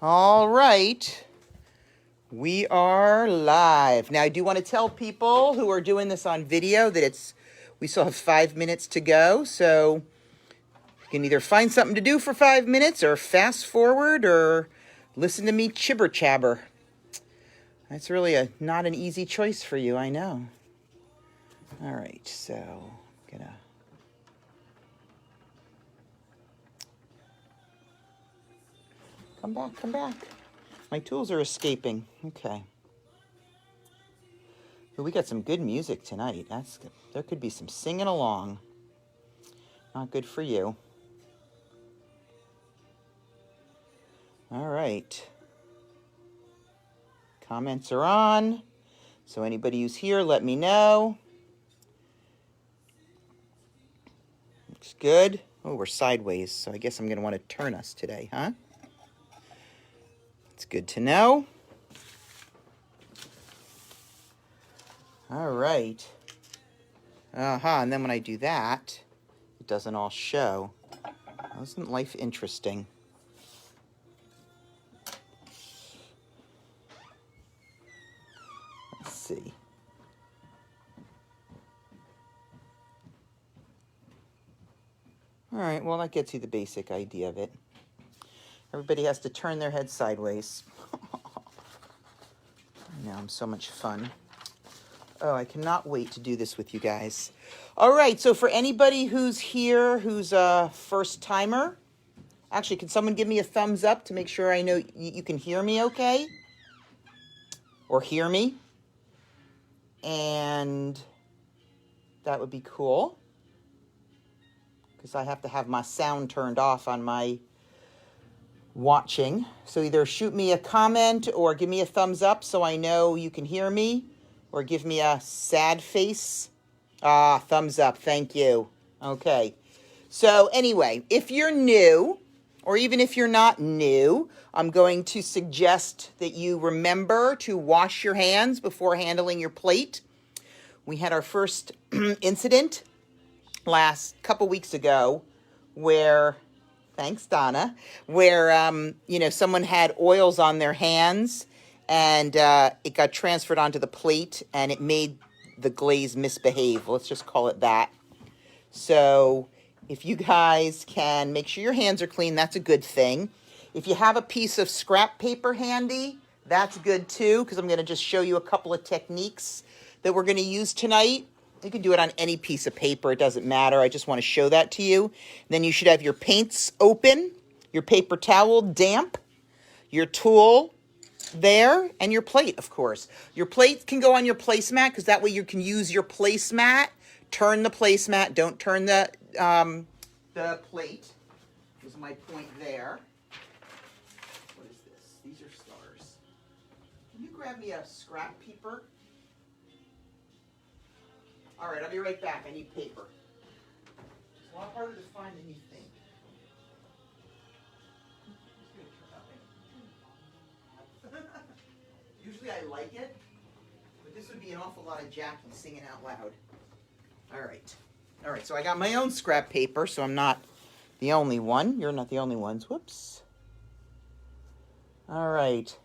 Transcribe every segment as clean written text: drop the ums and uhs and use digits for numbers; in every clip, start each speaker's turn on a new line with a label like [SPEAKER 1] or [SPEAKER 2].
[SPEAKER 1] All right, we are live. Now, I do want to tell people who are doing this on video that we still have 5 minutes to go. So you can either find something to do for 5 minutes or fast forward or listen to me chibber chabber. That's really not an easy choice for you, I know. All right, so I'm gonna... Come back. My tools are escaping. Okay. But we got some good music tonight. There could be some singing along. Not good for you. All right. Comments are on. So anybody who's here, let me know. Looks good. Oh, we're sideways, so I guess I'm going to want to turn us today, huh? It's good to know. All right. And then when I do that, it doesn't all show. Isn't life interesting? Let's see. All right, well, that gets you the basic idea of it. Everybody has to turn their head sideways. I know, I'm so much fun. Oh, I cannot wait to do this with you guys. All right, so for anybody who's here, who's a first timer, actually, can someone give me a thumbs up to make sure I know you can hear me okay? Or hear me? And that would be cool, because I have to have my sound turned off on my watching. So either shoot me a comment or give me a thumbs up so I know you can hear me, or give me a sad face. Thumbs up. Thank you. Okay. So anyway, if you're new, or even if you're not new, I'm going to suggest that you remember to wash your hands before handling your plate. We had our first incident last couple weeks ago where, thanks Donna, where, someone had oils on their hands and it got transferred onto the plate and it made the glaze misbehave. Let's just call it that. So if you guys can make sure your hands are clean, that's a good thing. If you have a piece of scrap paper handy, that's good too, because I'm going to just show you a couple of techniques that we're going to use tonight. You can do it on any piece of paper. It doesn't matter. I just want to show that to you. Then you should have your paints open, your paper towel damp, your tool there, and your plate, of course. Your plate can go on your placemat, because that way you can use your placemat. Turn the placemat. Don't turn the plate. Was my point there. What is this? These are stars. Can you grab me a scrap paper? All right, I'll be right back. I need paper. It's a lot harder to find than you think. Usually I like it, but this would be an awful lot of Jackie singing out loud. All right, so I got my own scrap paper, so I'm not the only one. You're not the only ones. Whoops. All right.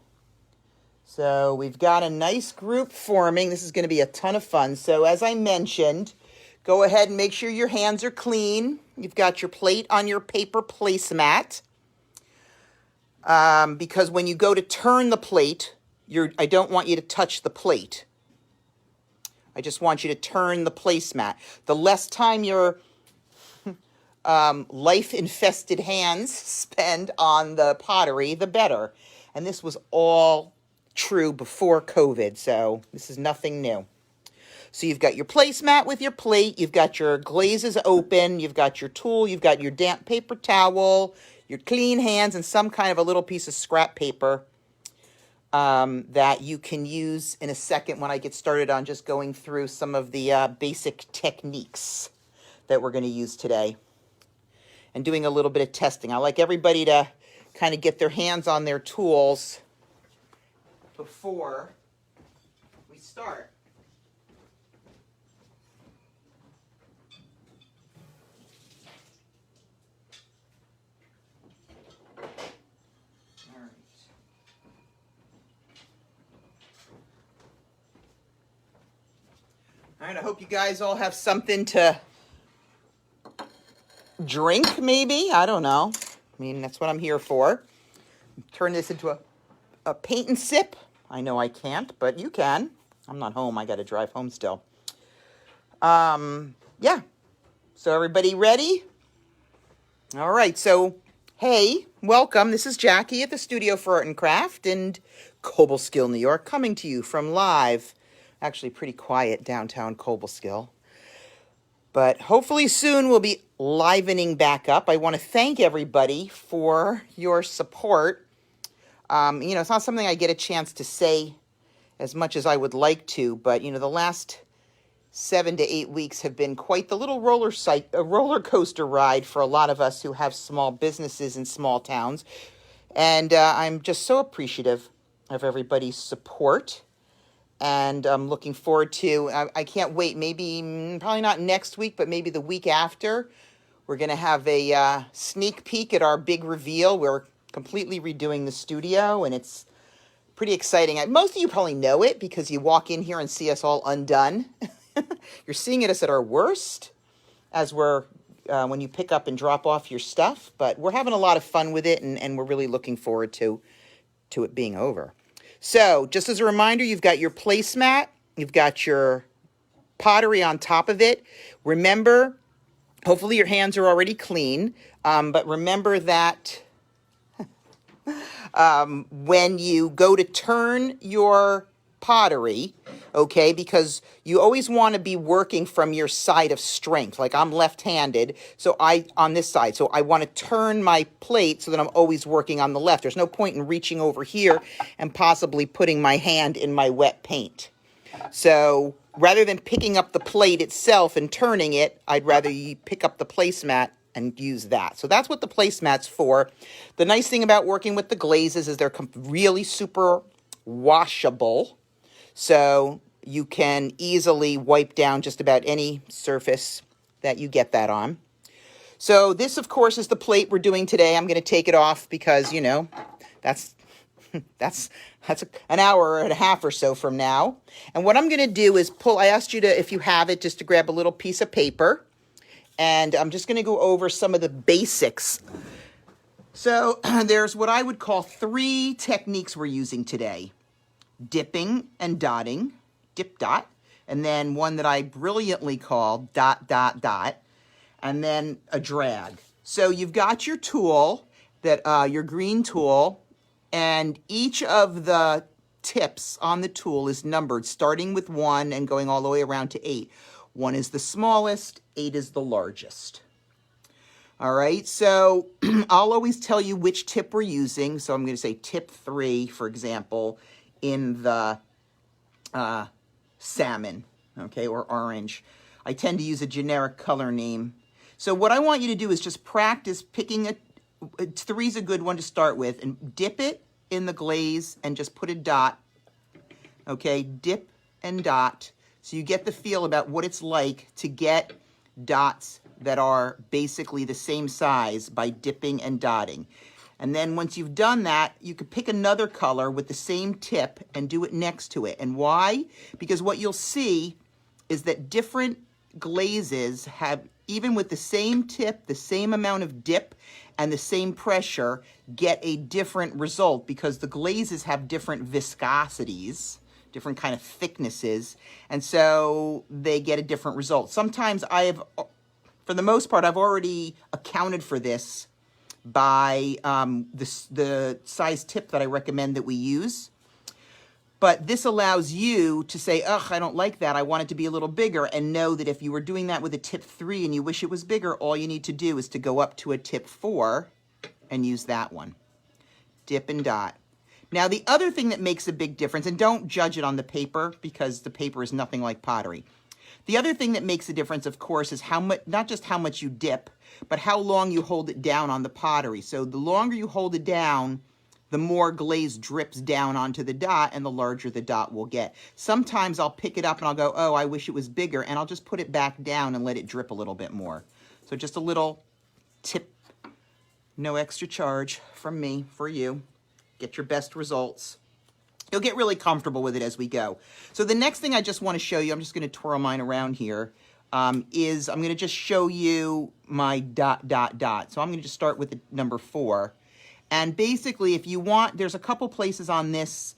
[SPEAKER 1] So we've got a nice group forming. This is going to be a ton of fun. So as I mentioned, go ahead and make sure your hands are clean. You've got your plate on your paper placemat. Because when you go to turn the plate, I don't want you to touch the plate. I just want you to turn the placemat. The less time your life-infested hands spend on the pottery, the better. And this was all true before COVID, so this is nothing new. So you've got your placemat with your plate, you've got your glazes open, you've got your tool, you've got your damp paper towel, your clean hands, and some kind of a little piece of scrap paper that you can use in a second when I get started on just going through some of the basic techniques that we're going to use today and doing a little bit of testing. I like everybody to kind of get their hands on their tools before we start. All right. All right, I hope you guys all have something to drink, maybe. I don't know. I mean, that's what I'm here for. Turn this into a paint and sip. I know I can't, but you can. I'm not home. I got to drive home still. Yeah. So everybody ready? All right. So, hey, welcome. This is Jackie at the Studio for Art and Craft in Cobleskill, New York, coming to you from live, actually pretty quiet downtown Cobleskill. But hopefully soon we'll be livening back up. I want to thank everybody for your support. It's not something I get a chance to say as much as I would like to, but, the last 7 to 8 weeks have been quite the little roller coaster ride for a lot of us who have small businesses in small towns. And I'm just so appreciative of everybody's support. And I'm looking forward to, I can't wait, probably not next week, but maybe the week after. We're going to have a sneak peek at our big reveal. We're completely redoing the studio, and it's pretty exciting. Most of you probably know it because you walk in here and see us all undone. You're seeing us at our worst as when you pick up and drop off your stuff. But we're having a lot of fun with it, and we're really looking forward to it being over. So, just as a reminder, you've got your placemat, you've got your pottery on top of it. Remember, hopefully your hands are already clean, but remember that when you go to turn your pottery, okay, because you always want to be working from your side of strength. Like I'm left-handed, on this side, so I want to turn my plate so that I'm always working on the left. There's no point in reaching over here and possibly putting my hand in my wet paint. So rather than picking up the plate itself and turning it, I'd rather you pick up the placemat and use that. So that's what the placemat's for. The nice thing about working with the glazes is they're really super washable. So you can easily wipe down just about any surface that you get that on. So this, of course, is the plate we're doing today. I'm going to take it off because, that's an hour and a half or so from now. And what I'm going to do is I asked you to, if you have it, just to grab a little piece of paper. And I'm just going to go over some of the basics. So there's what I would call 3 techniques we're using today. Dipping and dotting, dip dot, and then one that I brilliantly call dot dot dot, and then a drag. So you've got your tool, your green tool, and each of the tips on the tool is numbered, starting with 1 and going all the way around to 8. 1 is the smallest, 8 is the largest. All right, so I'll always tell you which tip we're using. So I'm going to say tip 3, for example, in the salmon, okay, or orange. I tend to use a generic color name. So what I want you to do is just practice picking 3's a good one to start with, and dip it in the glaze and just put a dot, okay, dip and dot, so you get the feel about what it's like to get dots that are basically the same size by dipping and dotting. And then once you've done that, you could pick another color with the same tip and do it next to it. And why? Because what you'll see is that different glazes have, even with the same tip, the same amount of dip, and the same pressure, get a different result because the glazes have different viscosities, different kind of thicknesses, and so they get a different result. Sometimes for the most part, I've already accounted for this by the size tip that I recommend that we use. But this allows you to say, ugh, I don't like that. I want it to be a little bigger, and know that if you were doing that with a tip 3 and you wish it was bigger, all you need to do is to go up to a tip 4 and use that one. Dip and dot. Now, the other thing that makes a big difference, and don't judge it on the paper because the paper is nothing like pottery. The other thing that makes a difference, of course, is not just how much you dip, but how long you hold it down on the pottery. So the longer you hold it down, the more glaze drips down onto the dot, and the larger the dot will get. Sometimes I'll pick it up and I'll go, oh, I wish it was bigger, and I'll just put it back down and let it drip a little bit more. So just a little tip, no extra charge from me for you. Get your best results. You'll get really comfortable with it as we go. So the next thing I just want to show you, I'm just going to twirl mine around here, is I'm going to just show you my dot, dot, dot. So I'm going to just start with the number 4. And basically, if you want, there's a couple places on this,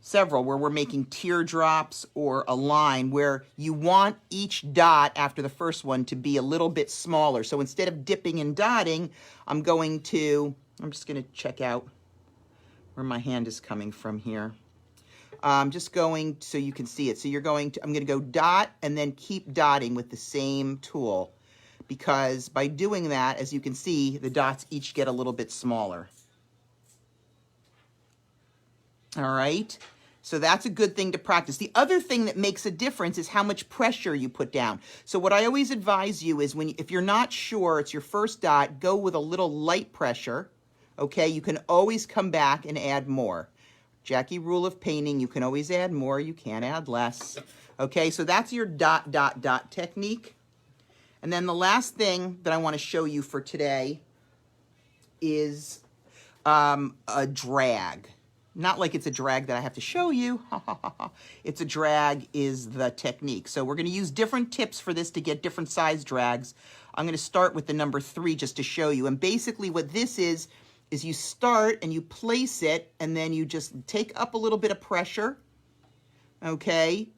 [SPEAKER 1] several, where we're making teardrops or a line where you want each dot after the first one to be a little bit smaller. So instead of dipping and dotting, I'm just going to check out where my hand is coming from here. I'm just going so you can see it. So I'm going to go dot and then keep dotting with the same tool, because by doing that, as you can see, the dots each get a little bit smaller. All right, so that's a good thing to practice. The other thing that makes a difference is how much pressure you put down. So what I always advise you is if you're not sure, it's your first dot, go with a little light pressure. Okay, you can always come back and add more. Jackie rule of painting, you can always add more, you can't add less. Okay, so that's your dot, dot, dot technique. And then the last thing that I want to show you for today is a drag. Not like it's a drag that I have to show you. It's a drag is the technique. So we're going to use different tips for this to get different size drags. I'm going to start with the number 3 just to show you. And basically what this is you start and you place it, and then you just take up a little bit of pressure, okay?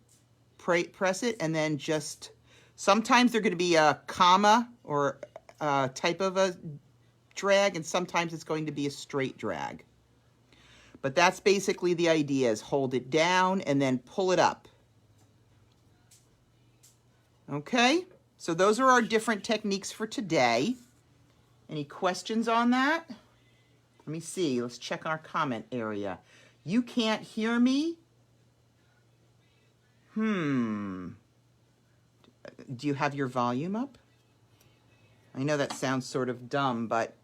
[SPEAKER 1] Press it, and then just, sometimes they're going to be a comma or a type of a drag, and sometimes it's going to be a straight drag. But that's basically the idea, is hold it down and then pull it up. Okay, so those are our different techniques for today. Any questions on that? Let me see. Let's check our comment area. You can't hear me? Do you have your volume up? I know that sounds sort of dumb, but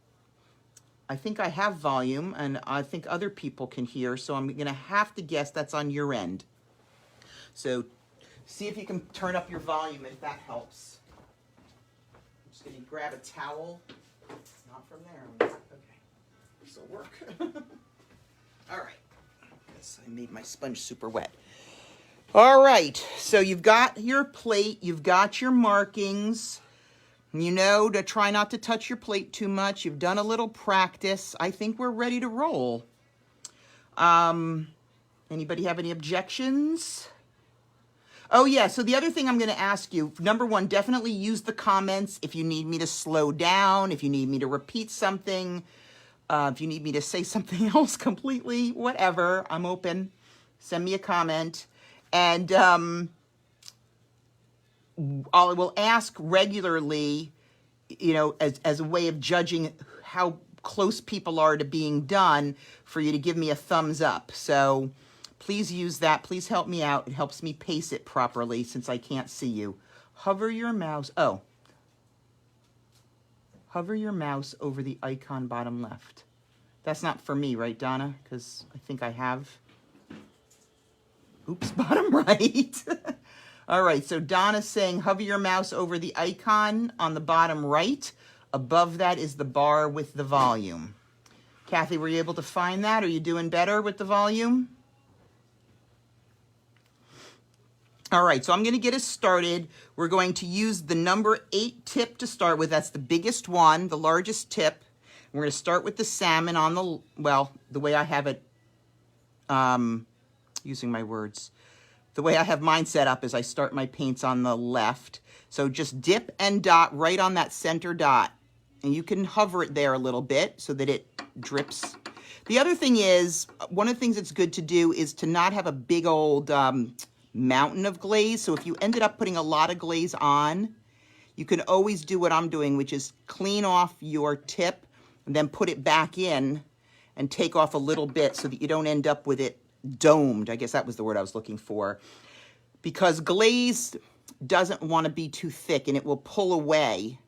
[SPEAKER 1] I think I have volume, and I think other people can hear, so I'm going to have to guess that's on your end. So see if you can turn up your volume, if that helps. I'm just going to grab a towel. Not from there. Okay. This will work. All right. Yes, I made my sponge super wet. All right. So you've got your plate. You've got your markings. You know to try not to touch your plate too much. You've done a little practice. I think we're ready to roll. Anybody have any objections? Oh, yeah. So the other thing I'm going to ask you, number 1, definitely use the comments if you need me to slow down, if you need me to repeat something, if you need me to say something else completely, whatever. I'm open. Send me a comment. And I will ask regularly, you know, as a way of judging how close people are to being done, for you to give me a thumbs up. So please use that. Please help me out. It helps me pace it properly since I can't see you. Hover your mouse. Oh. Hover your mouse over the icon bottom left. That's not for me, right, Donna? Because I think I have. Oops, bottom right. All right, so Donna's saying hover your mouse over the icon on the bottom right. Above that is the bar with the volume. Kathy, were you able to find that? Are you doing better with the volume? All right, so I'm going to get us started. We're going to use the number 8 tip to start with. That's the biggest one, the largest tip. We're going to start with the salmon on the, well, the way I have it, using my words. The way I have mine set up is I start my paints on the left. So just dip and dot right on that center dot. And you can hover it there a little bit so that it drips. The other thing is, one of the things that's good to do is to not have a big old mountain of glaze. So if you ended up putting a lot of glaze on, you can always do what I'm doing, which is clean off your tip and then put it back in and take off a little bit so that you don't end up with it domed. I guess that was the word I was looking for. Because glaze doesn't want to be too thick, and it will pull away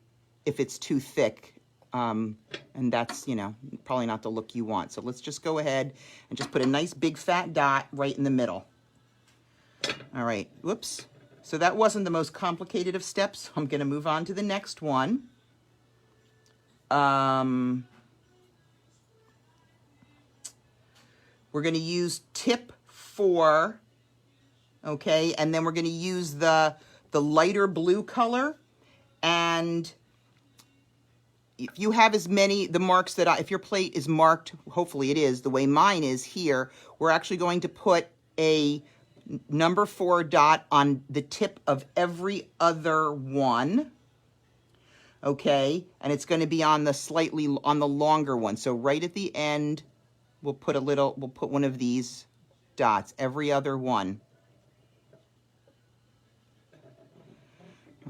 [SPEAKER 1] if it's too thick. And that's, you know, probably not the look you want. So let's just go ahead and just put a nice big fat dot right in the middle. All right, whoops. So that wasn't the most complicated of steps. I'm going to move on to the next one. We're going to use tip 4, okay? And then we're going to use the lighter blue color. And if you have as many, the marks that if your plate is marked, hopefully it is, the way mine is here, we're actually going to put a number 4 dot on the tip of every other one, okay? And it's going to be on the longer one. So right at the end, we'll put one of these dots, every other one.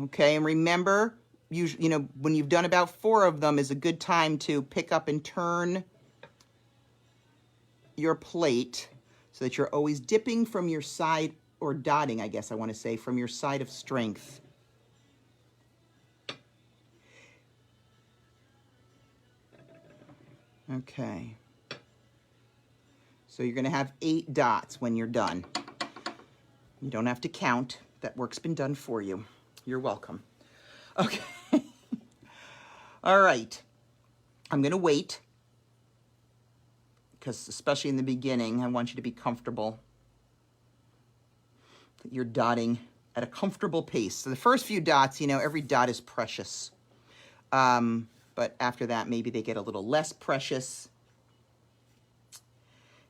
[SPEAKER 1] Okay, and remember, you know, when you've done about 4 of them is a good time to pick up and turn your plate so that you're always dipping from your side, or dotting, I guess I want to say, from your side of strength. Okay. So you're going to have 8 dots when you're done. You don't have to count. That work's been done for you. You're welcome. Okay. All right. I'm going to wait, because especially in the beginning, I want you to be comfortable that you're dotting at a comfortable pace. So the first few dots, you know, every dot is precious. But after that, maybe they get a little less precious.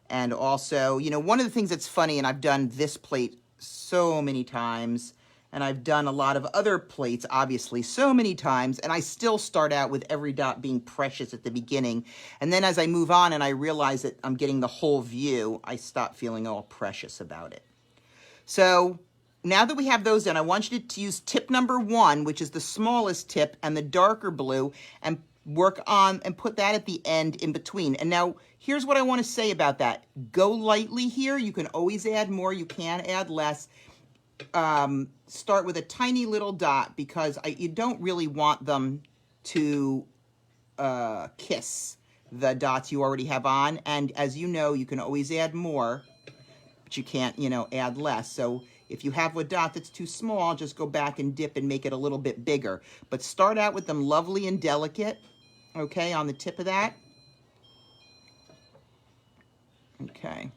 [SPEAKER 1] And also, you know, one of the things that's funny, and I've done this plate so many times, and I've done a lot of other plates, obviously, so many times, and I still start out with every dot being precious at the beginning. And then as I move on and I realize that I'm getting the whole view, I stop feeling all precious about it. So now that we have those in, I want you to use tip number 1, which is the smallest tip, and the darker blue, and work on and put that at the end in between. And now here's what I want to say about that. Go lightly here. You can always add more. You can add less. Start with a tiny little dot, because you don't really want them to kiss the dots you already have on. And as you know, you can always add more, but you can't, you know, add less. So if you have a dot that's too small, just go back and dip and make it a little bit bigger. But start out with them lovely and delicate, okay, on the tip of that. Okay.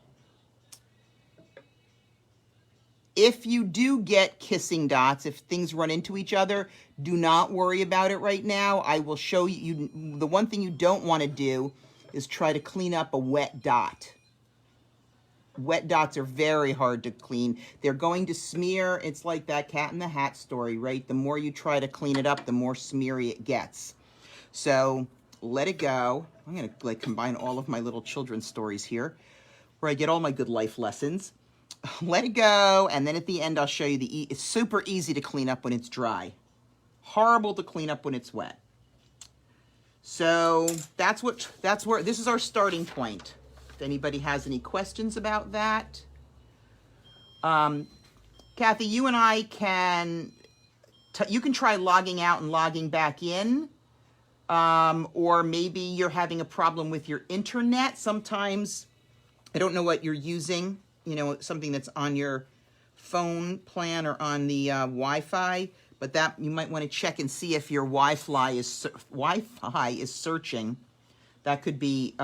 [SPEAKER 1] If you do get kissing dots, if things run into each other, do not worry about it right now. I will show you, the one thing you don't want to do is try to clean up a wet dot. Wet dots are very hard to clean. They're going to smear. It's like that Cat in the Hat story, right? The more you try to clean it up, the more smeary it gets. So let it go. I'm going to combine all of my little children's stories here, where I get all my good life lessons. Let it go, and then at the end I'll show you it's super easy to clean up when it's dry. Horrible to clean up when it's wet. So that's where this is our starting point. If anybody has any questions about that. Kathy, you and I you can try logging out and logging back in. Or maybe you're having a problem with your internet. Sometimes, I don't know what you're using, you know, something that's on your phone plan or on the Wi-Fi, but that you might want to check and see if your Wi-Fi is searching. That could be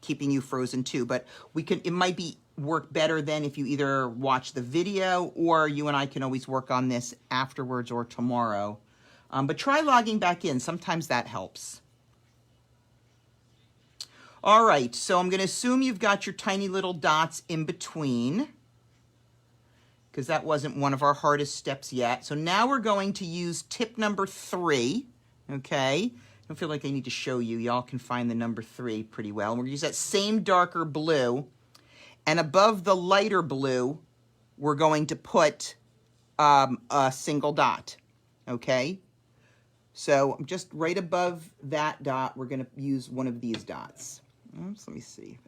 [SPEAKER 1] keeping you frozen too, but it might work better then if you either watch the video, or you and I can always work on this afterwards or tomorrow. But try logging back in. Sometimes that helps. All right, so I'm going to assume you've got your tiny little dots in between, because that wasn't one of our hardest steps yet. So now we're going to use tip number 3, okay? I don't feel like I need to show you. Y'all can find the number 3 pretty well. We're going to use that same darker blue, and above the lighter blue, we're going to put a single dot, okay? So just right above that dot, we're going to use one of these dots. Oops, let me see.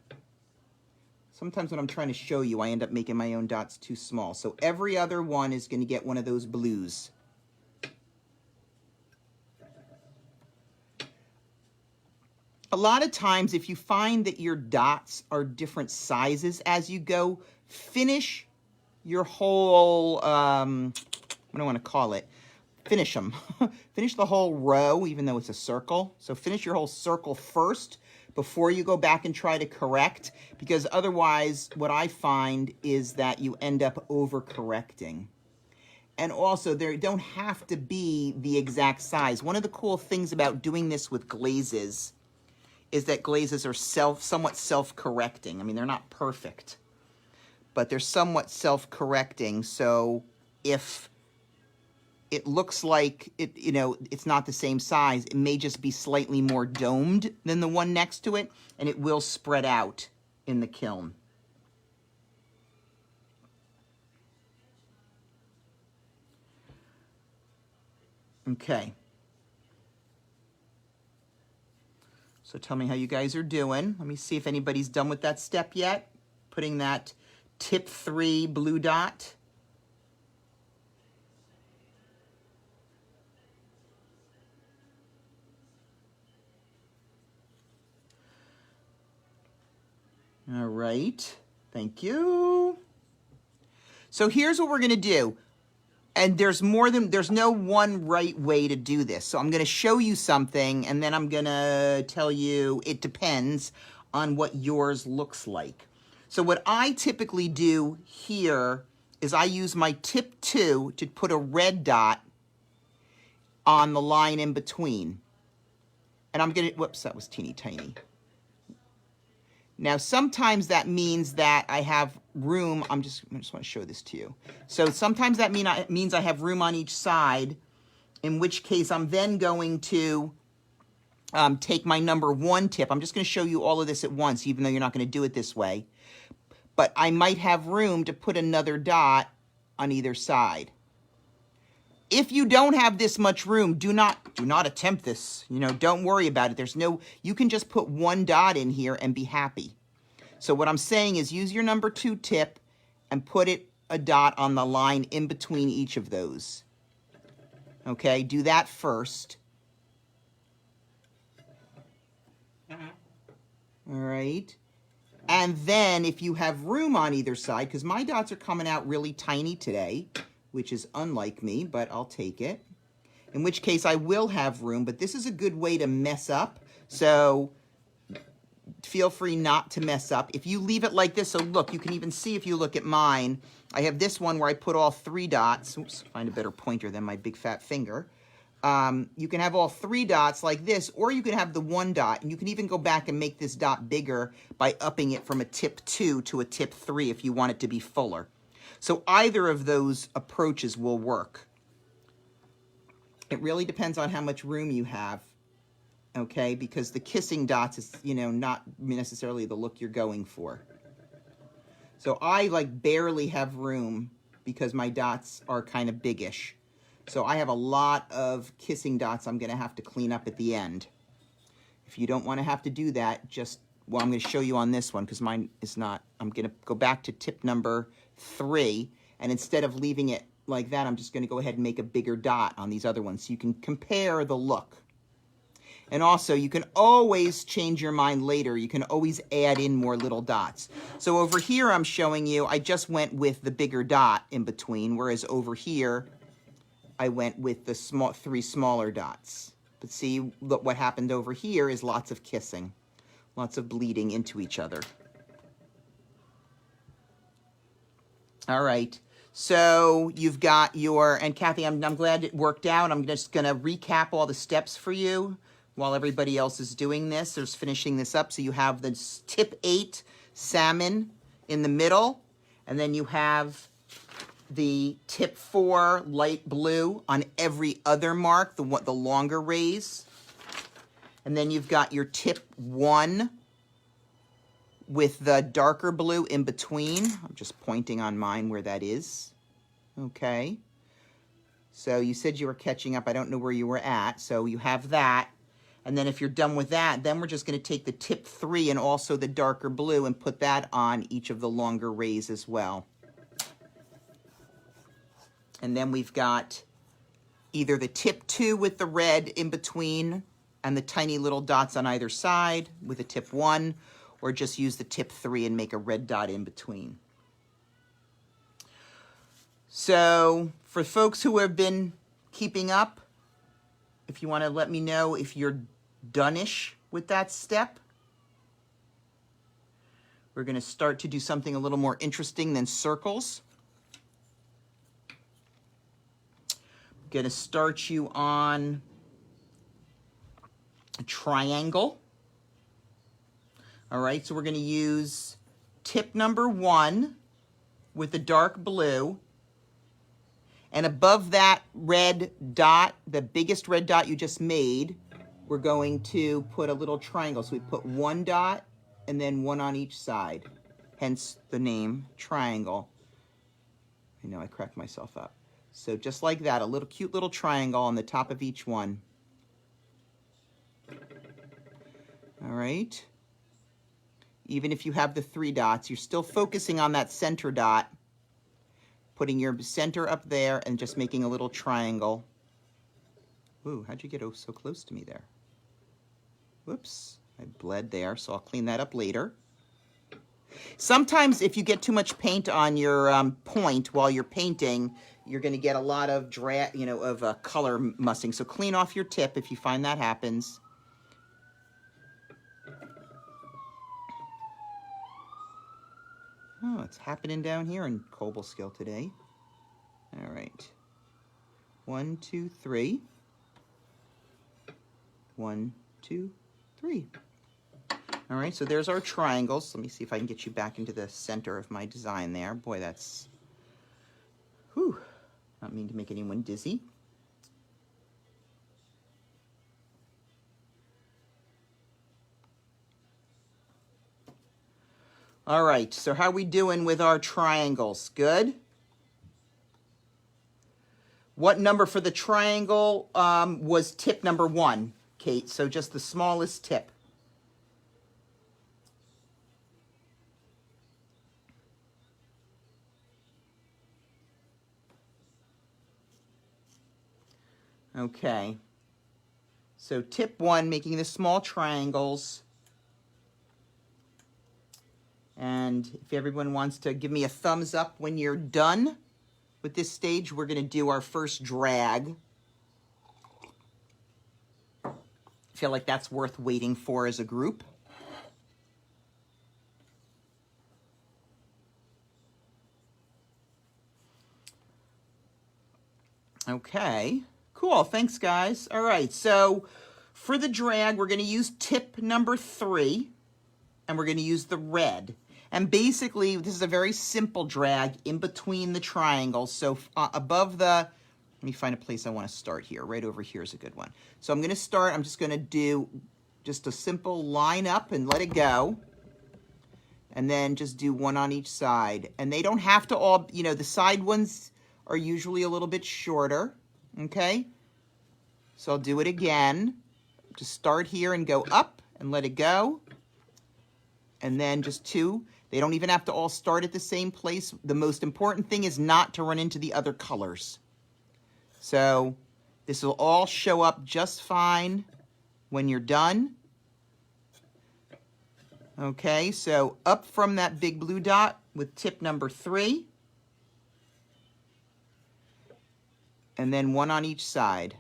[SPEAKER 1] Sometimes when I'm trying to show you, I end up making my own dots too small. So every other one is going to get one of those blues. A lot of times, if you find that your dots are different sizes as you go, finish your whole, what do I want to call it? Finish them. Finish the whole row, even though it's a circle. So finish your whole circle first before you go back and try to correct, because otherwise what I find is that you end up overcorrecting. And also, they don't have to be the exact size. One of the cool things about doing this with glazes is that glazes are somewhat self-correcting. I mean, they're not perfect, but they're somewhat self-correcting. So if it looks like it's not the same size, it may just be slightly more domed than the one next to it, and it will spread out in the kiln. Okay. So tell me how you guys are doing. Let me see if anybody's done with that step yet. Putting that tip 3 blue dot. All right, thank you. So here's what we're gonna do. And there's no one right way to do this. So I'm gonna show you something and then I'm gonna tell you it depends on what yours looks like. So what I typically do here is I use my tip 2 to put a red dot on the line in between. And I'm gonna, whoops, that was teeny tiny. Now, sometimes that means that I have room. I just want to show this to you. So sometimes that means I have room on each side, in which case I'm then going to take my number 1 tip. I'm just going to show you all of this at once, even though you're not going to do it this way. But I might have room to put another dot on either side. If you don't have this much room, do not attempt this. Don't worry about it. You can just put 1 dot in here and be happy. So what I'm saying is use your number 2 tip and put a dot on the line in between each of those. Okay, do that first. All right. And then if you have room on either side, because my dots are coming out really tiny today, which is unlike me, but I'll take it. In which case I will have room, but this is a good way to mess up. So feel free not to mess up. If you leave it like this, so look, you can even see if you look at mine, I have this one where I put all 3 dots. Oops, find a better pointer than my big fat finger. You can have all 3 dots like this, or you can have the 1 dot, and you can even go back and make this dot bigger by upping it from a tip 2 to a tip 3 if you want it to be fuller. So either of those approaches will work. It really depends on how much room you have, okay? Because the kissing dots is, not necessarily the look you're going for. So I barely have room because my dots are kind of biggish. So I have a lot of kissing dots I'm gonna have to clean up at the end. If you don't wanna have to do that, I'm gonna show you on this one because mine is not. I'm gonna go back to tip number 3, and instead of leaving it like that, I'm just going to go ahead and make a bigger dot on these other ones so you can compare the look. And also, you can always change your mind later. You can always add in more little dots. So over here, I'm showing you, I just went with the bigger dot in between, whereas over here, I went with the 3 smaller dots. But see, look, what happened over here is lots of kissing, lots of bleeding into each other. All right, so you've got and Kathy, I'm glad it worked out. I'm just gonna recap all the steps for you while everybody else is doing this. There's finishing this up. So you have the tip 8 salmon in the middle, and then you have the tip 4 light blue on every other mark, the longer rays. And then you've got your tip 1 with the darker blue in between. I'm just pointing on mine where that is. Okay. So you said you were catching up. I don't know where you were at. So you have that. And then if you're done with that, then we're just going to take the tip 3 and also the darker blue and put that on each of the longer rays as well. And then we've got either the tip 2 with the red in between and the tiny little dots on either side with a tip 1, or just use the tip 3 and make a red dot in between. So for folks who have been keeping up, if you want to let me know if you're done-ish with that step, we're going to start to do something a little more interesting than circles. I'm going to start you on a triangle. All right, so we're going to use tip number 1 with the dark blue. And above that red dot, the biggest red dot you just made, we're going to put a little triangle. So we put 1 dot and then 1 on each side, hence the name triangle. I know I cracked myself up. So just like that, a little cute little triangle on the top of each one. All right. Even if you have the 3 dots, you're still focusing on that center dot, putting your center up there and just making a little triangle. Ooh, how'd you get so close to me there? Whoops, I bled there, so I'll clean that up later. Sometimes if you get too much paint on your point while you're painting, you're going to get a lot of color mussing. So clean off your tip if you find that happens. Oh, it's happening down here in Cobleskill today. All right. 1, 2, 3. 1, 2, 3. All right, so there's our triangles. Let me see if I can get you back into the center of my design there. Boy, that's, whew, not mean to make anyone dizzy. All right, so how are we doing with our triangles? Good? What number for the triangle was tip number 1, Kate? So just the smallest tip. Okay. So tip 1, making the small triangles. And if everyone wants to give me a thumbs up when you're done with this stage, we're going to do our first drag. I feel like that's worth waiting for as a group. Okay, cool. Thanks, guys. All right, so for the drag, we're going to use tip number 3, and we're going to use the red. And basically, this is a very simple drag in between the triangles. So above the, let me find a place I want to start here. Right over here is a good one. So I'm going to start, I'm just going to do just a simple line up and let it go. And then just do 1 on each side. And they don't have to all, the side ones are usually a little bit shorter. Okay? So I'll do it again. Just start here and go up and let it go. And then just 2. They don't even have to all start at the same place. The most important thing is not to run into the other colors. So this will all show up just fine when you're done. Okay, so up from that big blue dot with tip number 3. And then 1 on each side.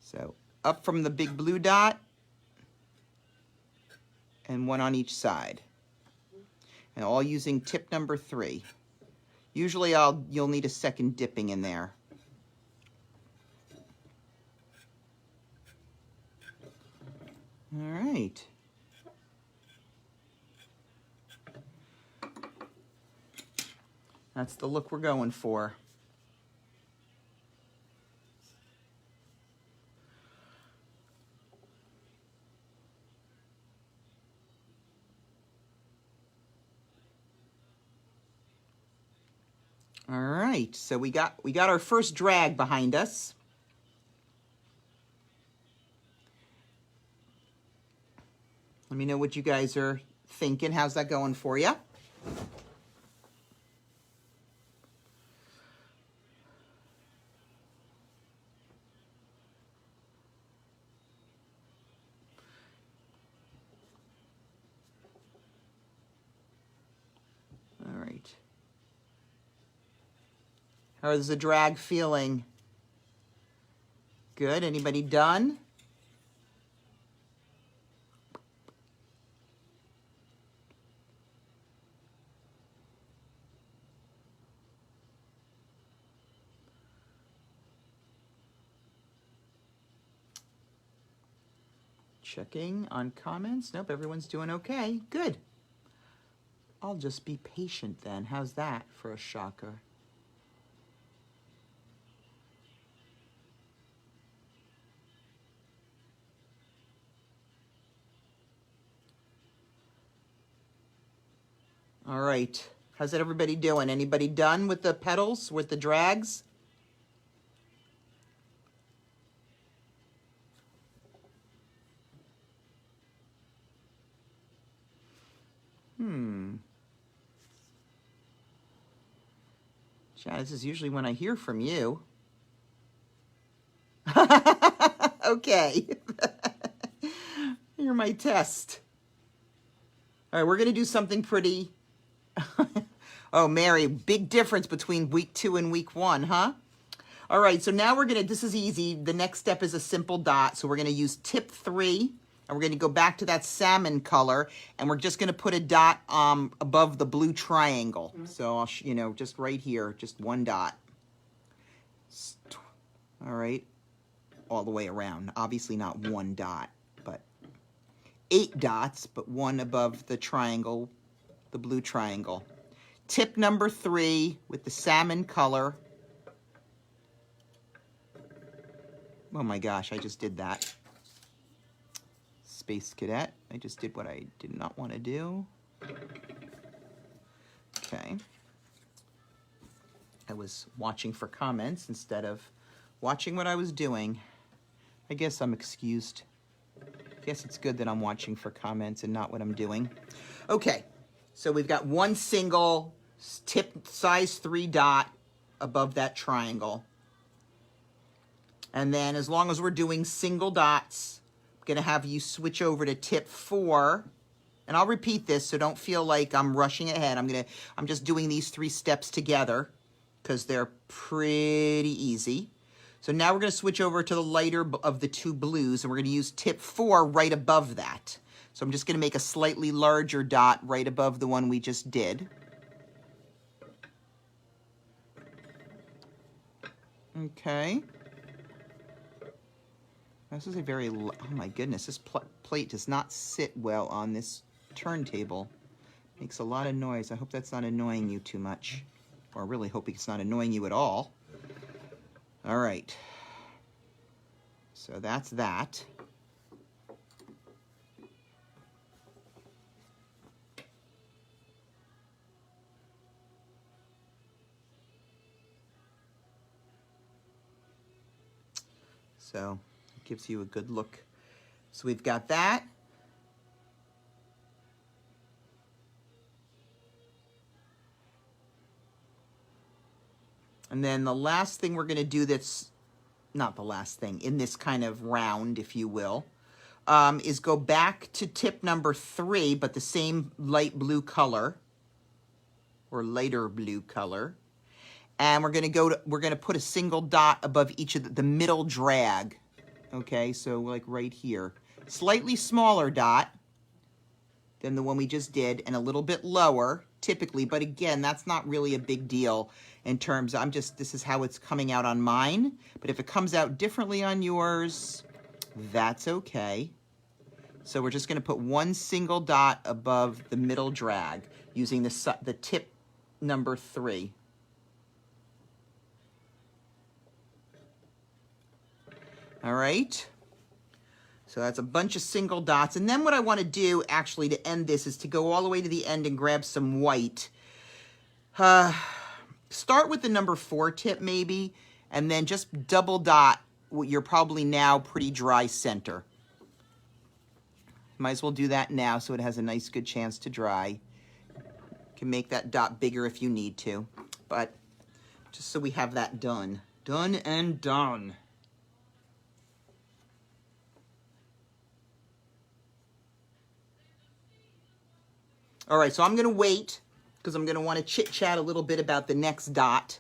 [SPEAKER 1] So up from the big blue dot and 1 on each side. And all using tip number 3. Usually you'll need a second dipping in there. All right. That's the look we're going for. All right, so we got our first drag behind us. Let me know what you guys are thinking. How's that going for you? All right. How is the drag feeling? Good. Anybody done? Checking on comments. Nope, everyone's doing okay. Good. I'll just be patient then. How's that for a shocker? All right. How's that everybody doing? Anybody done with the petals, with the drags? Chad, this is usually when I hear from you. Okay. You're my test. All right, we're going to do something pretty... Oh, Mary, big difference between week 2 and week 1, huh? All right, so now we're going to... This is easy. The next step is a simple dot. So we're going to use tip 3, and we're going to go back to that salmon color, and we're just going to put a dot above the blue triangle. So, I'll just right here, just one dot. All right, all the way around. Obviously not one dot, but 8 dots, but one above the triangle, the blue triangle. Tip number 3 with the salmon color. Oh my gosh, I just did that. Space Cadet. I just did what I did not want to do. Okay. I was watching for comments instead of watching what I was doing. I guess I'm excused. I guess it's good that I'm watching for comments and not what I'm doing. Okay, so we've got one single tip size 3 dot above that triangle. And then as long as we're doing single dots, I'm going to have you switch over to tip 4. And I'll repeat this, so don't feel like I'm rushing ahead. I'm just doing these 3 steps together because they're pretty easy. So now we're going to switch over to the lighter of the 2 blues, and we're going to use tip 4 right above that. So I'm just going to make a slightly larger dot right above the one we just did. Okay. This is a very, oh my goodness, this plate does not sit well on this turntable. Makes a lot of noise. I hope that's not annoying you too much. Or I really hope it's not annoying you at all. All right. So that's that. So it gives you a good look. So we've got that. And then the last thing we're going to do that's not the last thing in this kind of round, if you will, is go back to tip number 3, but the same light blue color or lighter blue color. And we're going to put a single dot above each of the middle drag. Okay, so like right here. Slightly smaller dot than the one we just did, and a little bit lower typically, but again, that's not really a big deal in terms of, this is how it's coming out on mine, but if it comes out differently on yours, that's okay. So we're just going to put one single dot above the middle drag using the tip number 3. All right, so that's a bunch of single dots. And then what I want to do, actually, to end this is to go all the way to the end and grab some white. Start with the number 4 tip, maybe, and then just double dot what you're probably now pretty dry center. Might as well do that now so it has a nice, good chance to dry. You can make that dot bigger if you need to, but just so we have that done. Done and done. All right, so I'm going to wait because I'm going to want to chit-chat a little bit about the next dot.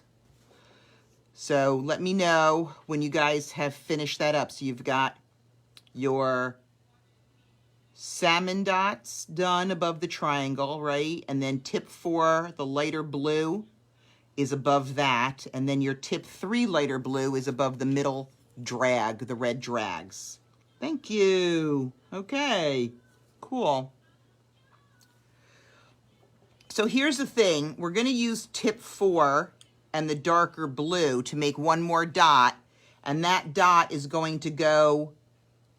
[SPEAKER 1] So let me know when you guys have finished that up. So you've got your salmon dots done above the triangle, right? And then tip 4, the lighter blue, is above that. And then your tip 3 lighter blue is above the middle drag, the red drags. Thank you. Okay, cool. So here's the thing. We're going to use tip 4 and the darker blue to make one more dot. And that dot is going to go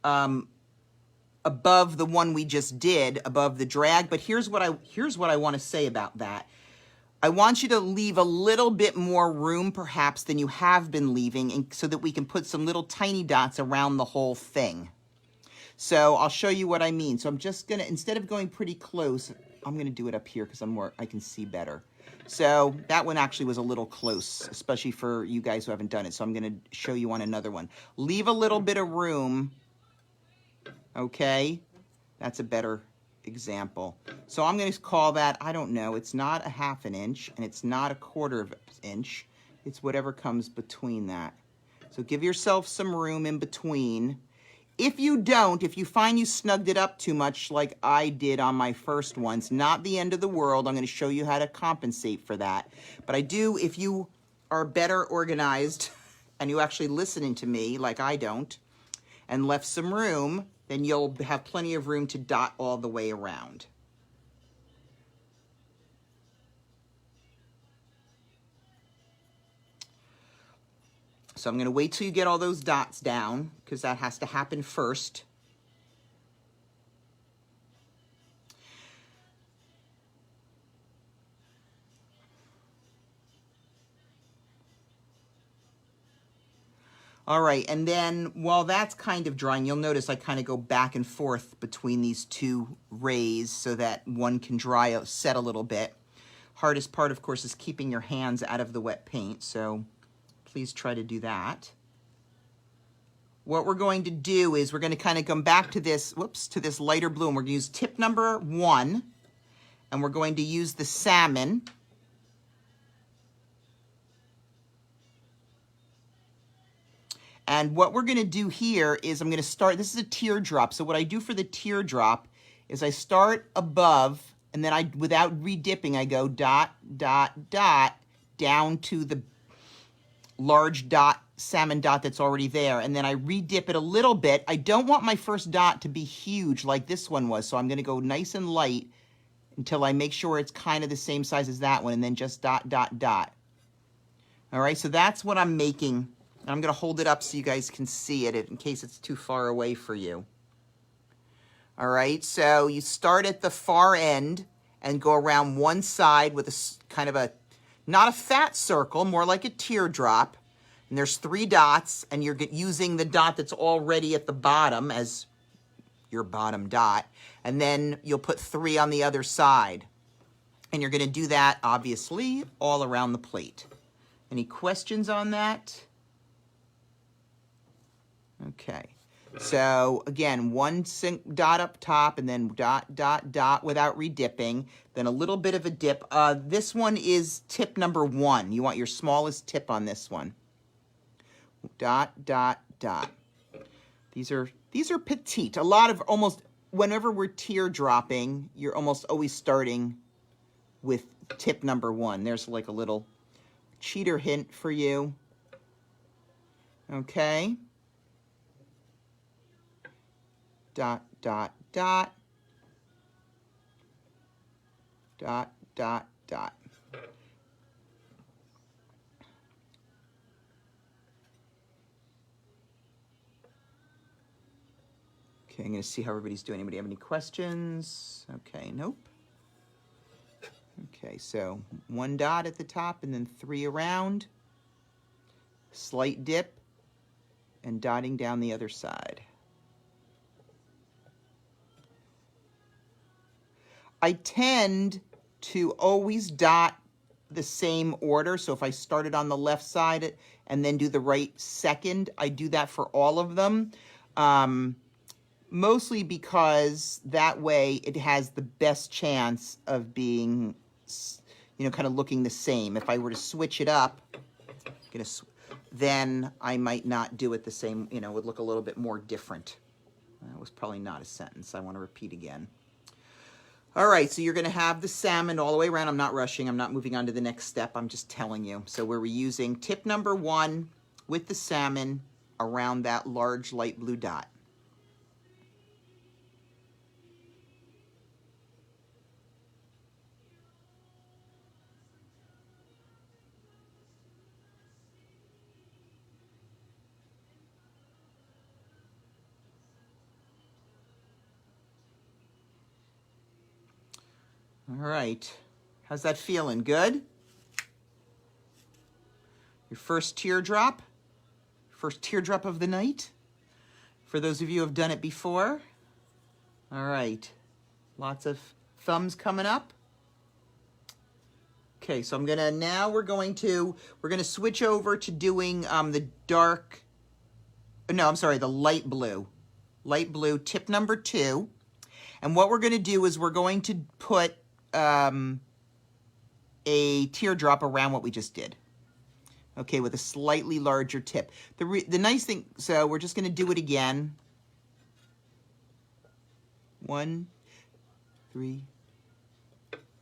[SPEAKER 1] above the one we just did, above the drag. But here's what I want to say about that. I want you to leave a little bit more room perhaps than you have been leaving, and so that we can put some little tiny dots around the whole thing. So I'll show you what I mean. So I'm just going to, instead of going pretty close, I'm going to do it up here because I can see better. So that one actually was a little close, especially for you guys who haven't done it. So I'm going to show you on another one. Leave a little bit of room. Okay, that's a better example. So I'm going to call that, I don't know, it's not a 1/2 inch and it's not a 1/4 inch. It's whatever comes between that. So give yourself some room in between. If you find you snugged it up too much like I did on my first ones, not the end of the world. I'm going to show you how to compensate for that. But I do, if you are better organized and you actually listening to me like I don't, and left some room, then you'll have plenty of room to dot all the way around. So I'm going to wait till you get all those dots down, because that has to happen first. All right, and then while that's kind of drying, you'll notice I kind of go back and forth between these two rays so that one can dry, set a little bit. Hardest part, of course, is keeping your hands out of the wet paint, so please try to do that. What we're going to do is we're going to kind of come back to this, to this lighter blue, and we're going to use tip number 1, and we're going to use the salmon. And what we're going to do here is I'm going to start, this is a teardrop, so what I do for the teardrop is I start above, and then without redipping, I go dot, dot, dot, down to the large dot, salmon dot that's already there, and then I redip it a little bit. I don't want my first dot to be huge like this one was, so I'm going to go nice and light until I make sure it's kind of the same size as that one, and then just dot, dot, dot. All right, so that's what I'm making. I'm going to hold it up so you guys can see it in case it's too far away for you. All right, so you start at the far end and go around one side with a kind of a, not a fat circle, more like a teardrop. And there's 3 dots, and you're using the dot that's already at the bottom as your bottom dot. And then you'll put 3 on the other side. And you're going to do that, obviously, all around the plate. Any questions on that? Okay. So, again, one dot up top, and then dot, dot, dot without redipping. Then a little bit of a dip. This one is tip number 1. You want your smallest tip on this one. Dot, dot, dot. These are petite. A lot of, almost, whenever we're teardropping, you're almost always starting with tip number 1. There's like a little cheater hint for you. Okay. Dot, dot, dot. Dot, dot, dot. Okay, I'm going to see how everybody's doing. Anybody have any questions? Okay, nope. Okay, so 1 dot at the top and then 3 around. Slight dip and dotting down the other side. I tend to always dot the same order. So if I started on the left side and then do the right second, I do that for all of them. Mostly because that way it has the best chance of being, kind of looking the same. If I were to switch it up, then I might not do it the same, it would look a little bit more different. That was probably not a sentence. I want to repeat again. All right, so you're going to have the salmon all the way around. I'm not rushing. I'm not moving on to the next step. I'm just telling you. So we're using tip number 1 with the salmon around that large light blue dot. All right. How's that feeling? Good? Your first teardrop? First teardrop of the night? For those of you who have done it before? All right. Lots of thumbs coming up. Okay, so we're going to switch over to doing the light blue. Light blue, tip number 2. And what we're going to do is we're going to put a teardrop around what we just did. Okay, with a slightly larger tip. The nice thing, so we're just going to do it again. 1, 3.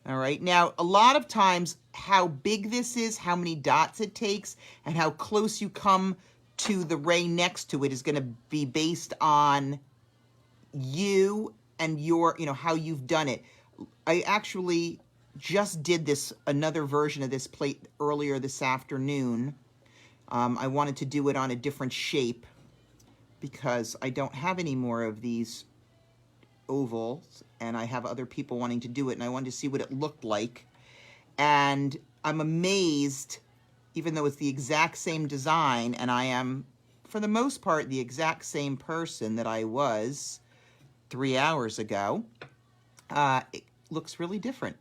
[SPEAKER 1] All right, now a lot of times how big this is, how many dots it takes, and how close you come to the ray next to it is going to be based on you and your, how you've done it. I actually just did another version of this plate earlier this afternoon. I wanted to do it on a different shape because I don't have any more of these ovals, and I have other people wanting to do it, and I wanted to see what it looked like. And I'm amazed, even though it's the exact same design, and I am, for the most part, the exact same person that I was 3 hours ago, it looks really different.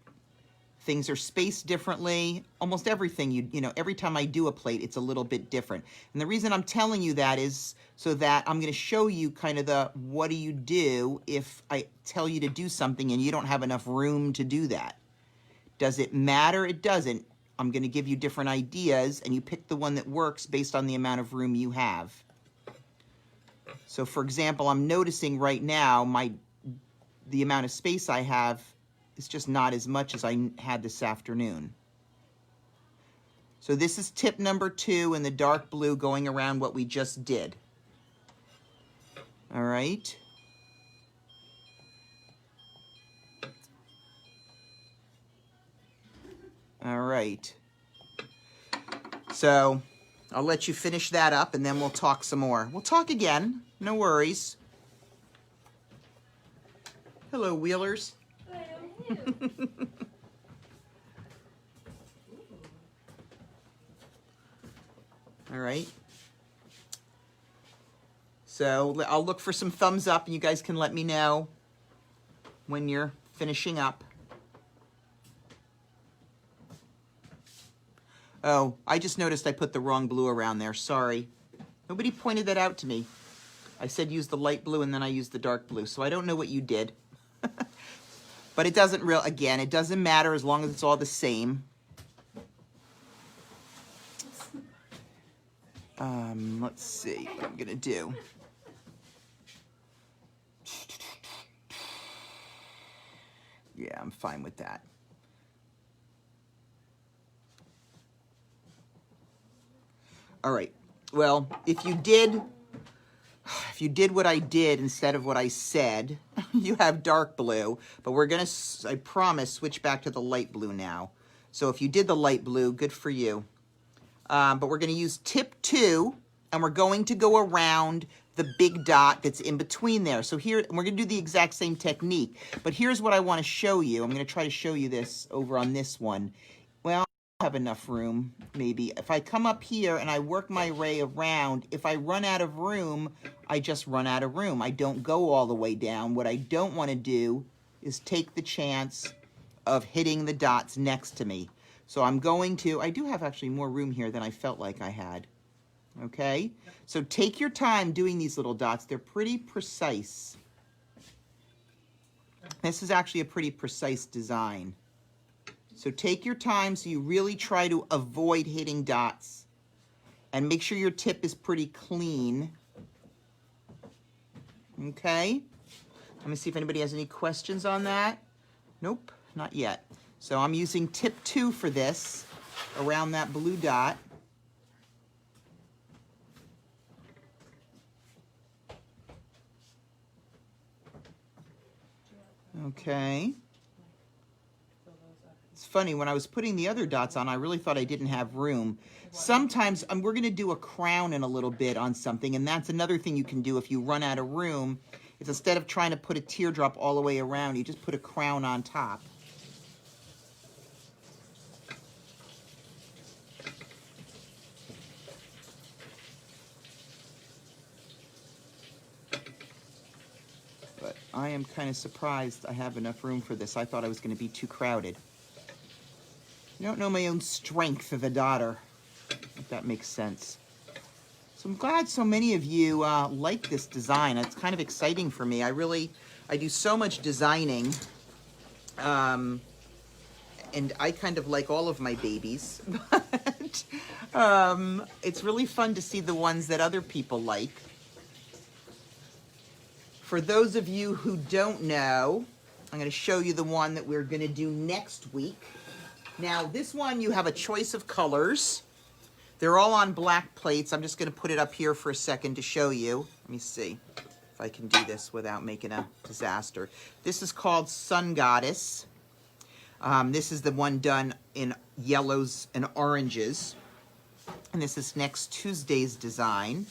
[SPEAKER 1] Things are spaced differently. Almost everything, every time I do a plate, it's a little bit different. And the reason I'm telling you that is so that I'm going to show you kind of what do you do if I tell you to do something and you don't have enough room to do that. Does it matter? It doesn't. I'm going to give you different ideas, and you pick the one that works based on the amount of room you have. So, for example, I'm noticing right now the amount of space I have is just not as much as I had this afternoon. So this is tip number 2 in the dark blue going around what we just did. All right. All right. So I'll let you finish that up, and then we'll talk some more. We'll talk again. No worries. Hello, Wheelers. All right. So I'll look for some thumbs up, and you guys can let me know when you're finishing up. Oh, I just noticed I put the wrong blue around there. Sorry. Nobody pointed that out to me. I said use the light blue, and then I used the dark blue, so I don't know what you did. But it doesn't it doesn't matter as long as it's all the same. Let's see what I'm gonna do. Yeah, I'm fine with that. All right. Well, if you did what I did instead of what I said, you have dark blue, but we're going to, I promise, switch back to the light blue now. So if you did the light blue, good for you. But we're going to use tip 2, and we're going to go around the big dot that's in between there. So here, we're going to do the exact same technique, but here's what I want to show you. I'm going to try to show you this over on this one. Well, have enough room, maybe. If I come up here and I work my ray around, if I run out of room, I just run out of room. I don't go all the way down. What I don't want to do is take the chance of hitting the dots next to me. So I'm going to, I do have actually more room here than I felt like I had. Okay? So take your time doing these little dots. They're pretty precise. This is actually a pretty precise design. So take your time so you really try to avoid hitting dots. And make sure your tip is pretty clean. Okay? Let me see if anybody has any questions on that. Nope, not yet. So I'm using tip 2 for this, around that blue dot. Okay. It's funny, when I was putting the other dots on, I really thought I didn't have room. Sometimes, we're going to do a crown in a little bit on something, and that's another thing you can do if you run out of room, is instead of trying to put a teardrop all the way around, you just put a crown on top. I am kind of surprised I have enough room for this. I thought I was going to be too crowded. I don't know my own strength of a daughter, if that makes sense. So I'm glad so many of you like this design. It's kind of exciting for me. I do so much designing, and I kind of like all of my babies, but it's really fun to see the ones that other people like. For those of you who don't know, I'm going to show you the one that we're going to do next week. Now, this one, you have a choice of colors. They're all on black plates. I'm just going to put it up here for a second to show you. Let me see if I can do this without making a disaster. This is called Sun Goddess. This is the one done in yellows and oranges. And this is next Tuesday's design.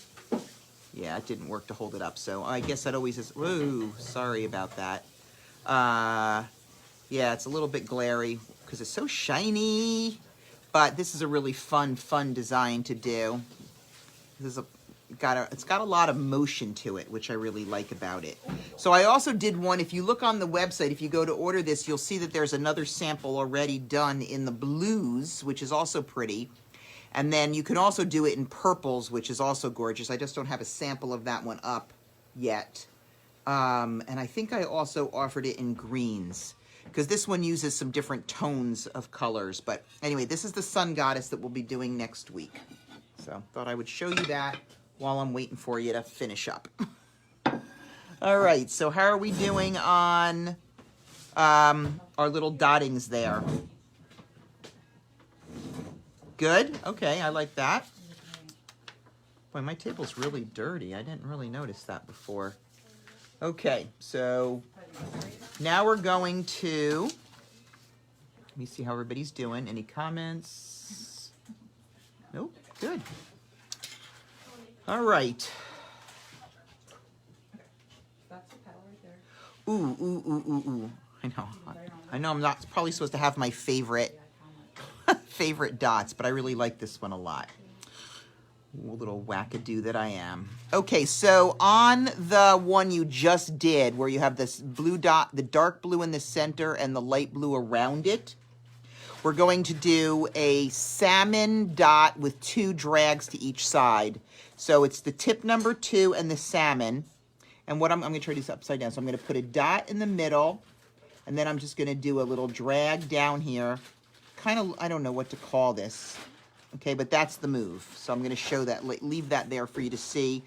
[SPEAKER 1] Yeah, it didn't work to hold it up, so I guess that always is... Whoa, sorry about that. Yeah, it's a little bit glary because it's so shiny. But this is a really fun design to do. This is it's got a lot of motion to it, which I really like about it. So I also did one, if you look on the website, if you go to order this, you'll see that there's another sample already done in the blues, which is also pretty. And then you can also do it in purples, which is also gorgeous. I just don't have a sample of that one up yet. And I think I also offered it in greens, because this one uses some different tones of colors. But anyway, this is the Sun Goddess that we'll be doing next week. So thought I would show you that while I'm waiting for you to finish up. All right, so how are we doing on our little dottings there? Good? Okay, I like that. Boy, my table's really dirty. I didn't really notice that before. Okay, so now we're going to... Let me see how everybody's doing. Any comments? Nope, good. All right. Ooh. I know I'm not probably supposed to have my favorite dots, but I really like this one a lot. Ooh, little wackadoo that I am. Okay, so on the one you just did, where you have this blue dot, the dark blue in the center and the light blue around it, we're going to do a salmon dot with 2 drags to each side. So it's the tip number 2 and the salmon. And what I'm going to try to do this upside down. So I'm going to put a dot in the middle, and then I'm just going to do a little drag down here. Kind of, I don't know what to call this. Okay, but that's the move. So I'm going to show that, leave that there for you to see.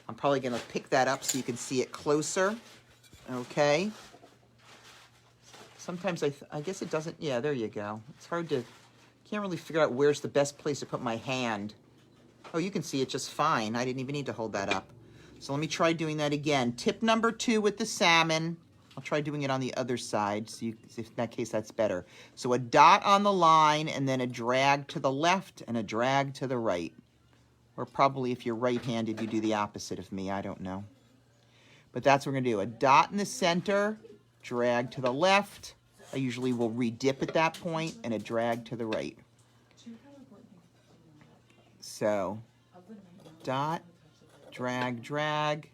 [SPEAKER 1] I'm probably going to pick that up so you can see it closer. Okay. Sometimes I guess it doesn't, yeah, there you go. It's hard to, can't really figure out where's the best place to put my hand. Oh, you can see it just fine. I didn't even need to hold that up. So let me try doing that again. Tip number 2 with the salmon. I'll try doing it on the other side, so if in that case that's better. So a dot on the line, and then a drag to the left and a drag to the right. Or probably if you're right-handed, you do the opposite of me. I don't know. But that's what we're going to do. A dot in the center, drag to the left. I usually will re-dip at that point, and a drag to the right. So, dot, drag, drag.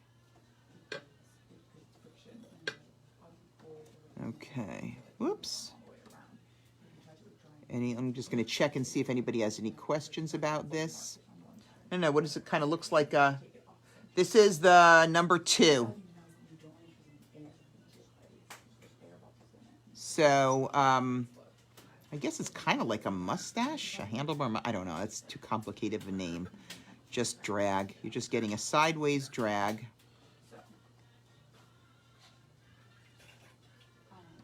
[SPEAKER 1] Okay, whoops. I'm just going to check and see if anybody has any questions about this. I don't know, what does it kind of looks like? This is the number 2. So, I guess it's kind of like a mustache, a handlebar. I don't know, that's too complicated of a name. Just drag. You're just getting a sideways drag.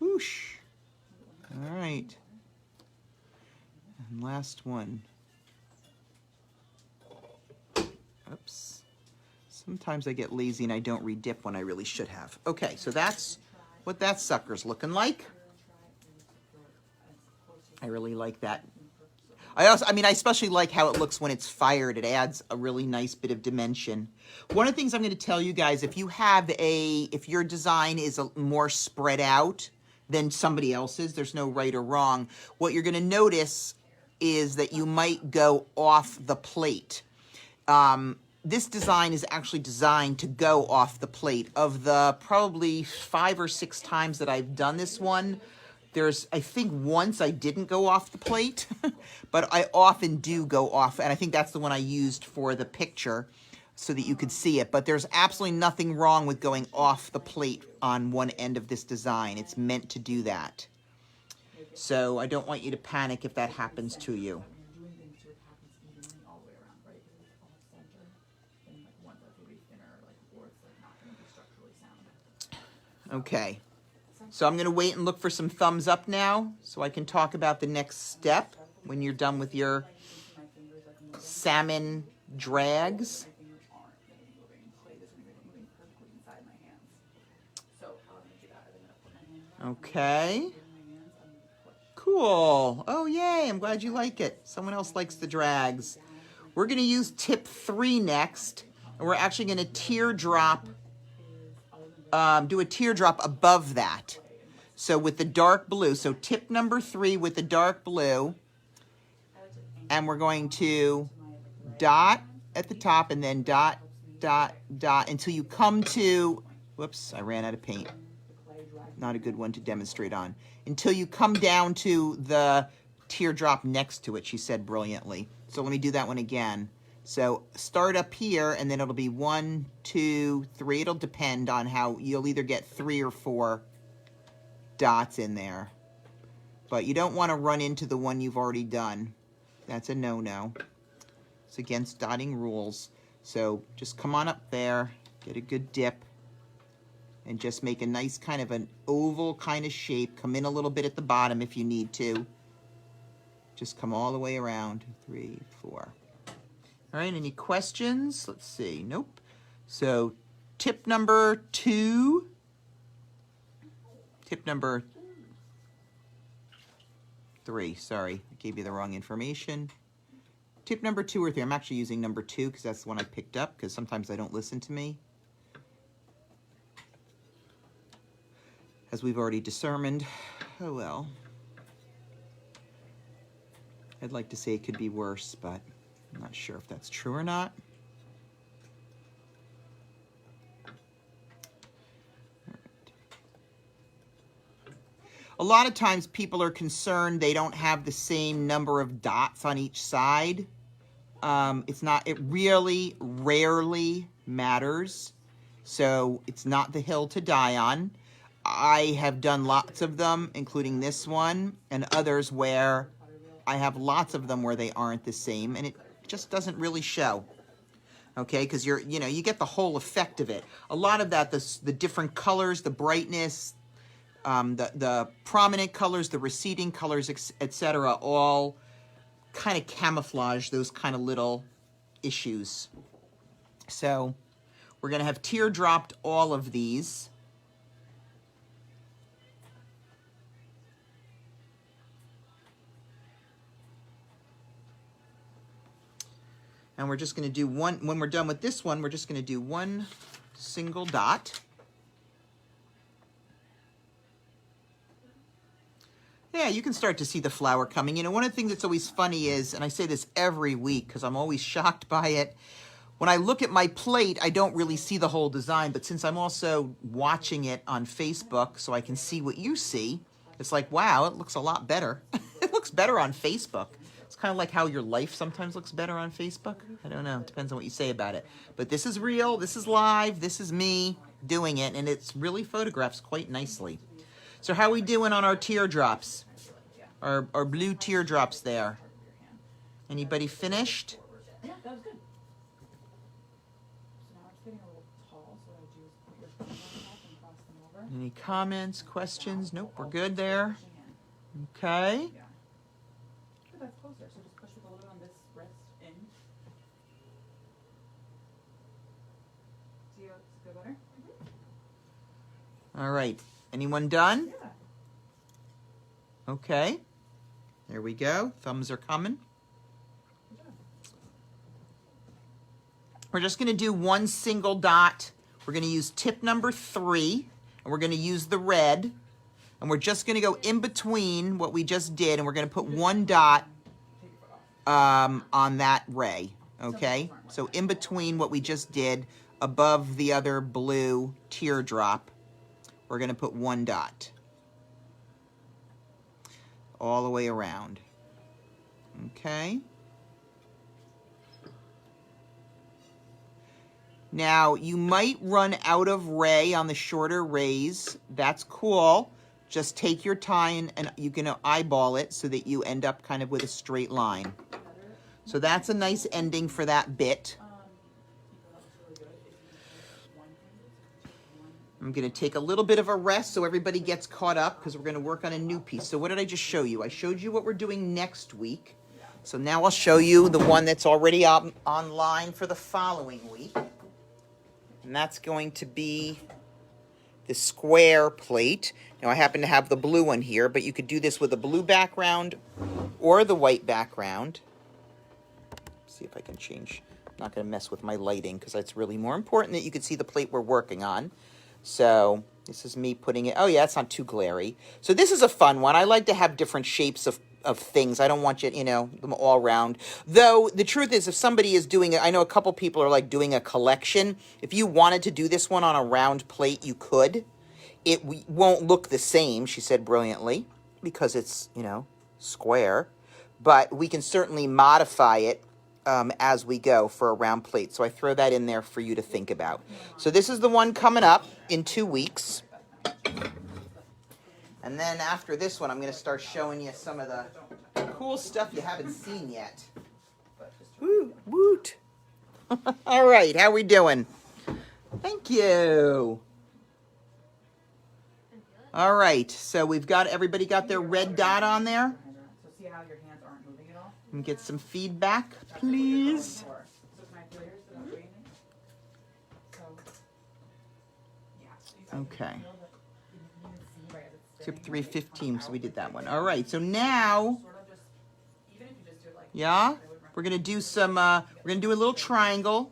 [SPEAKER 1] Whoosh. All right. And last one. Oops. Sometimes I get lazy and I don't re-dip when I really should have. Okay, so that's what that sucker's looking like. I really like that. I especially like how it looks when it's fired. It adds a really nice bit of dimension. One of the things I'm going to tell you guys, if your design is more spread out than somebody else's, there's no right or wrong. What you're going to notice is that you might go off the plate. this design is actually designed to go off the plate. Of the probably 5 or 6 times that I've done this one, I think once I didn't go off the plate, but I often do go off, and I think that's the one I used for the picture so that you could see it. But there's absolutely nothing wrong with going off the plate on one end of this design. It's meant to do that. So I don't want you to panic if that happens to you. Okay, so I'm going to wait and look for some thumbs up now so I can talk about the next step when you're done with your salmon drags. Okay. Cool. Oh, yay. I'm glad you like it. Someone else likes the drags. We're going to use tip 3 next, and we're actually going to teardrop, do a teardrop above that. So with the dark blue, so tip number 3 with the dark blue, and we're going to dot at the top and then dot, dot, dot until you come to, whoops, I ran out of paint. Not a good one to demonstrate on. Until you come down to the teardrop next to it, she said brilliantly. So let me do that one again. So start up here, and then it'll be 1, 2, 3. It'll depend on how you'll either get 3 or 4 dots in there. But you don't want to run into the one you've already done. That's a no-no. It's against dotting rules. So just come on up there, get a good dip, and just make a nice kind of an oval kind of shape. Come in a little bit at the bottom if you need to. Just come all the way around. 3, 4. All right, any questions? Let's see. Nope. So tip number 2. Tip number 3. Sorry, I gave you the wrong information. Tip number 2 or 3. I'm actually using number 2 because that's the one I picked up, because sometimes I don't listen to me, as we've already determined. Oh well. I'd like to say it could be worse, but I'm not sure if that's true or not. All right. A lot of times people are concerned they don't have the same number of dots on each side. It really rarely matters. So it's not the hill to die on. I have done lots of them, including this one and others where I have lots of them where they aren't the same, and it just doesn't really show. Okay, because you get the whole effect of it. A lot of that, the different colors, the brightness, the prominent colors, the receding colors, etc., all kind of camouflage those kind of little issues. So we're going to have teardropped all of these. And we're just going to do one, when we're done with this one, we're just going to do one single dot. Yeah, you can start to see the flower coming. One of the things that's always funny is, and I say this every week because I'm always shocked by it, when I look at my plate, I don't really see the whole design, but since I'm also watching it on Facebook so I can see what you see, it's like, wow, it looks a lot better. It looks better on Facebook. It's kind of like how your life sometimes looks better on Facebook. I don't know. It depends on what you say about it. But this is real. This is live. This is me doing it, and it's really photographs quite nicely. So how are we doing on our teardrops? Our blue teardrops there. Anybody finished?
[SPEAKER 2] Yeah, that was good. So now it's getting a little tall, so I just put your thumbs up and cross them over.
[SPEAKER 1] Any comments, questions? Nope, we're good there. Okay.
[SPEAKER 2] Yeah. Good, that's closer. So just push with a little bit on this wrist in. See how it's good better?
[SPEAKER 1] All right. Anyone done?
[SPEAKER 2] Yeah.
[SPEAKER 1] Okay. There we go. Thumbs are coming. We're just going to do one single dot. We're going to use tip number 3, and we're going to use the red. And we're just going to go in between what we just did, and we're going to put one dot on that ray. okay? So in between what we just did, above the other blue teardrop, we're going to put 1 dot. All the way around. Okay? Now, you might run out of ray on the shorter rays. That's cool. Just take your time and you can eyeball it so that you end up kind of with a straight line. So that's a nice ending for that bit. I'm going to take a little bit of a rest so everybody gets caught up because we're going to work on a new piece. So what did I just show you? I showed you what we're doing next week. So now I'll show you the one that's already online for the following week. And that's going to be the square plate. Now I happen to have the blue one here, but you could do this with a blue background or the white background. Let's see if I can change. I'm not going to mess with my lighting because that's really more important that you can see the plate we're working on. So this is me putting it. Oh yeah, it's not too glary. So this is a fun one. I like to have different shapes of things. I don't want you, them all round. Though the truth is, if somebody is doing it, I know a couple people are like doing a collection. If you wanted to do this one on a round plate, you could. It won't look the same, she said brilliantly, because it's, square. But we can certainly modify it as we go for a round plate. So I throw that in there for you to think about. So this is the one coming up in 2 weeks. And then after this one, I'm going to start showing you some of the cool stuff you haven't seen yet. Woo, woot. All right, how we doing? Thank you. All right, so everybody got their red dot on there?
[SPEAKER 2] So see how your hands aren't moving at all?
[SPEAKER 1] And get some feedback, please.
[SPEAKER 2] So can I feel yours without doing it? So, yeah.
[SPEAKER 1] Okay. Tip 315, so we did that one. All right, so now, yeah, we're gonna do a little triangle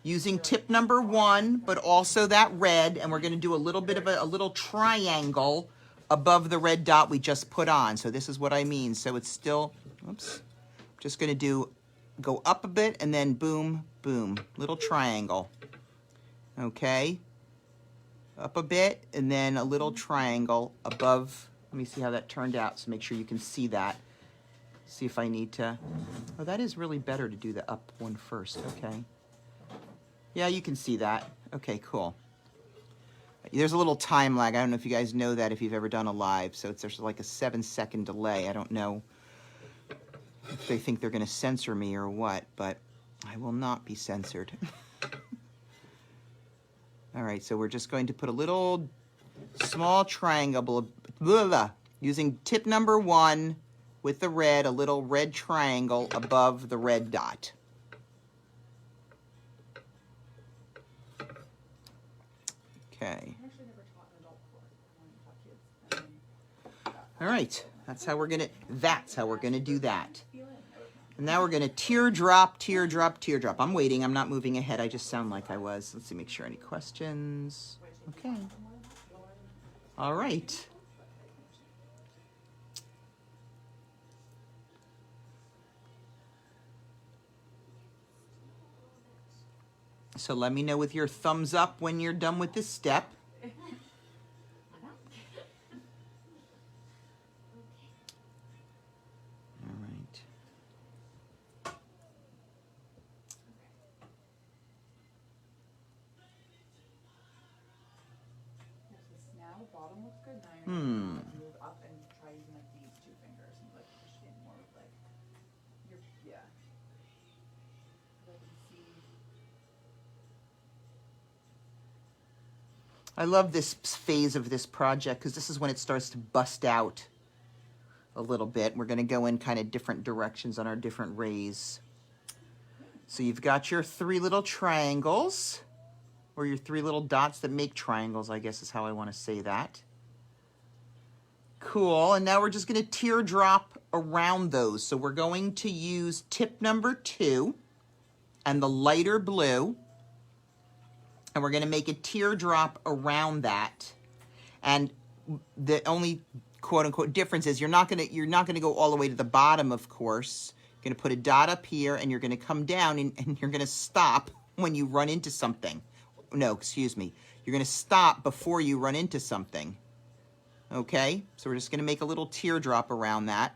[SPEAKER 1] using tip number 1, but also that red, and we're gonna do a little bit of a little triangle above the red dot we just put on. So this is what I mean. So it's still, oops, just gonna go up a bit and then boom, boom, little triangle. Okay. Up a bit, and then a little triangle above. Let me see how that turned out, so make sure you can see that. See if I need to. Oh, that is really better to do the up one first. Okay. Yeah, you can see that. Okay, cool. There's a little time lag. I don't know if you guys know that if you've ever done a live. So there's like a 7-second delay. I don't know if they think they're going to censor me or what, but I will not be censored. All right, so we're just going to put a little small triangle, using tip number 1 with the red, a little red triangle above the red dot. Okay. All right, that's how we're gonna do that. And now we're gonna teardrop, teardrop, teardrop. I'm waiting, I'm not moving ahead, I just sound like I was. Let's see, make sure any questions. Okay. All right. So let me know with your thumbs up when you're done with this step.
[SPEAKER 2] Move up and try using like these 2 fingers and like push in more with like your
[SPEAKER 1] I love this phase of this project because this is when it starts to bust out a little bit. We're going to go in kind of different directions on our different rays. So you've got your 3 little triangles, or your 3 little dots that make triangles, I guess is how I want to say that. Cool, and now we're just going to teardrop around those. So we're going to use tip number 2 and the lighter blue, and we're going to make a teardrop around that. And the only quote-unquote difference is you're not going to go all the way to the bottom, of course. You're going to put a dot up here, and you're going to come down, and you're going to stop when you run into something. No, excuse me. You're going to stop before you run into something. Okay? So we're just going to make a little teardrop around that.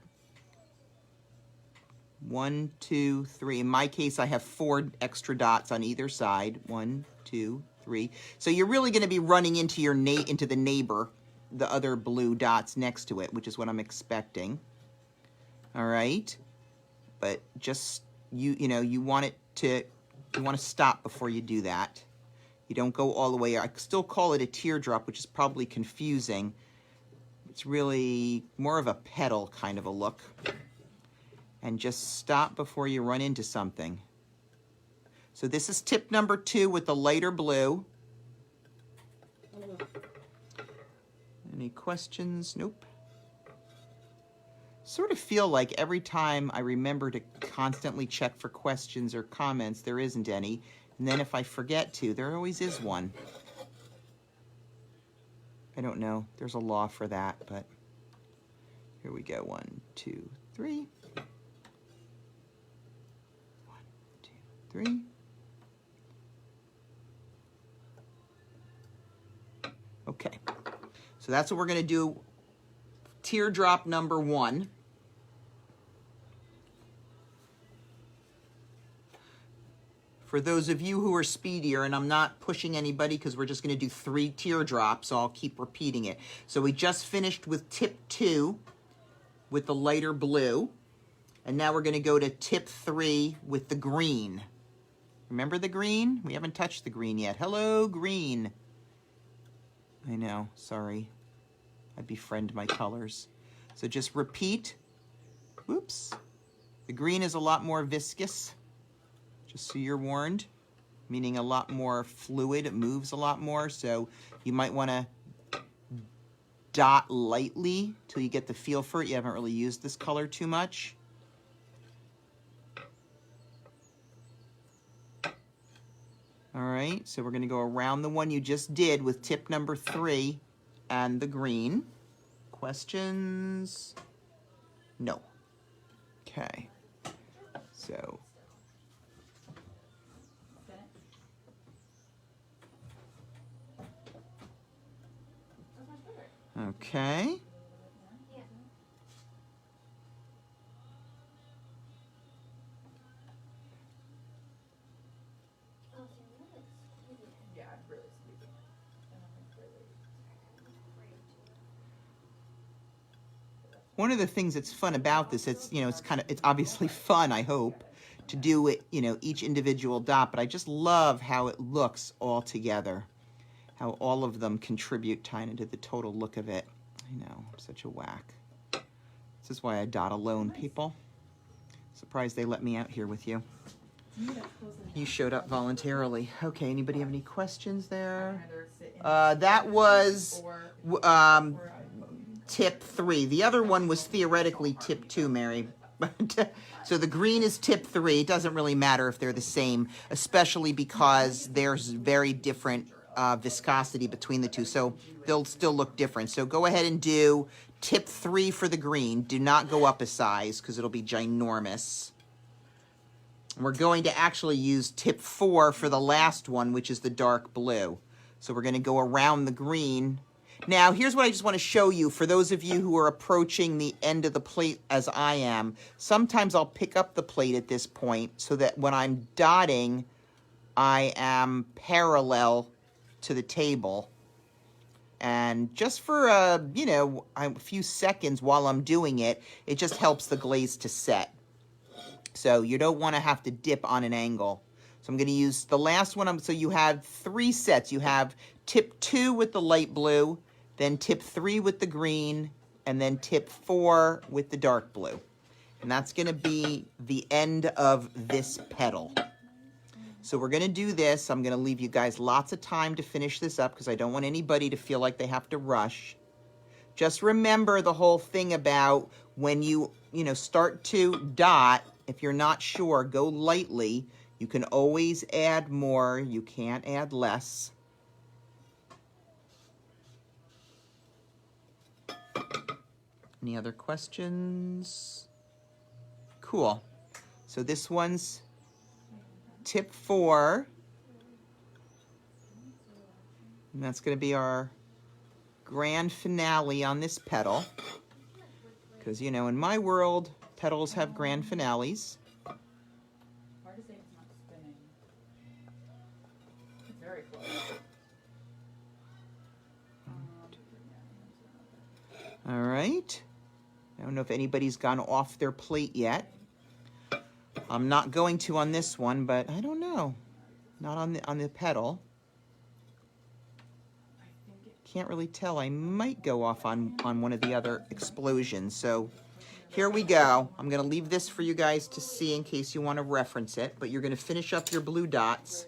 [SPEAKER 1] 1, 2, 3. In my case, I have 4 extra dots on either side. 1, 2, 3. So you're really going to be running into your into the neighbor, the other blue dots next to it, which is what I'm expecting. All right? But just you want to stop before you do that. You don't go all the way. I still call it a teardrop, which is probably confusing. It's really more of a petal kind of a look. And just stop before you run into something. So this is tip number 2 with the lighter blue. Any questions? Nope. Sort of feel like every time I remember to constantly check for questions or comments, there isn't any. And then if I forget to, there always is one. I don't know. There's a law for that, but here we go. 1, 2, 3. 3. Okay, so that's what we're going to do. Teardrop number 1. For those of you who are speedier, and I'm not pushing anybody because we're just going to do 3 teardrops, so I'll keep repeating it. So we just finished with tip 2 with the lighter blue, and now we're going to go to tip 3 with the green. Remember the green? We haven't touched the green yet. Hello, green. I know, sorry. I befriend my colors. So just repeat. Whoops. The green is a lot more viscous, just so you're warned, meaning a lot more fluid. It moves a lot more, so you might want to dot lightly till you get the feel for it. You haven't really used this color too much. All right, so we're going to go around the one you just did with tip number 3 and the green. Questions? No. Okay. So. Okay. One of the things that's fun about this, it's obviously fun, I hope, to do it, each individual dot, but I just love how it looks all together, how all of them contribute kind of to the total look of it. I know, I'm such a whack. This is why I dot alone, people. Surprised they let me out here with you. You showed up voluntarily. Okay, anybody have any questions there? That was tip 3. The other one was theoretically tip 2, Mary. So the green is tip 3. It doesn't really matter if they're the same, especially because there's very different viscosity between the two, so they'll still look different. So go ahead and do tip 3 for the green. Do not go up a size because it'll be ginormous. And we're going to actually use tip 4 for the last one, which is the dark blue. So we're going to go around the green. Now, here's what I just want to show you for those of you who are approaching the end of the plate as I am. Sometimes I'll pick up the plate at this point so that when I'm dotting, I am parallel to the table. And just for, a few seconds while I'm doing it, it just helps the glaze to set. So you don't want to have to dip on an angle. So I'm going to use the last one. So you have 3 sets. You have tip 2 with the light blue, then tip 3 with the green, and then tip 4 with the dark blue. And that's going to be the end of this petal. So we're going to do this. I'm going to leave you guys lots of time to finish this up because I don't want anybody to feel like they have to rush. Just remember the whole thing about when you start to dot, if you're not sure, go lightly. You can always add more. You can't add less. Any other questions? Cool. So this one's tip 4. And that's going to be our grand finale on this petal. Because, you know, in my world, petals have grand finales.
[SPEAKER 2] Hard to say it's not spinning. It's very close.
[SPEAKER 1] All right. I don't know if anybody's gone off their plate yet. I'm not going to on this one, but I don't know. Not on the petal. Can't really tell. I might go off on one of the other explosions. So here we go. I'm going to leave this for you guys to see in case you want to reference it, but you're going to finish up your blue dots.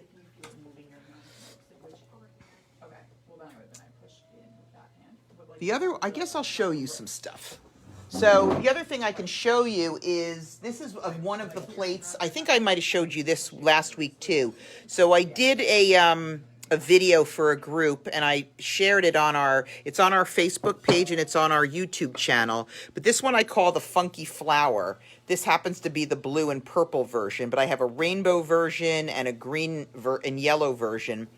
[SPEAKER 1] The other, I guess I'll show you some stuff. So the other thing I can show you is, this is one of the plates. I think I might have showed you this last week too. So I did a video for a group, and I shared it on it's on our Facebook page and it's on our YouTube channel. But this one I call the Funky Flower. This happens to be the blue and purple version, but I have a rainbow version and a green and yellow version.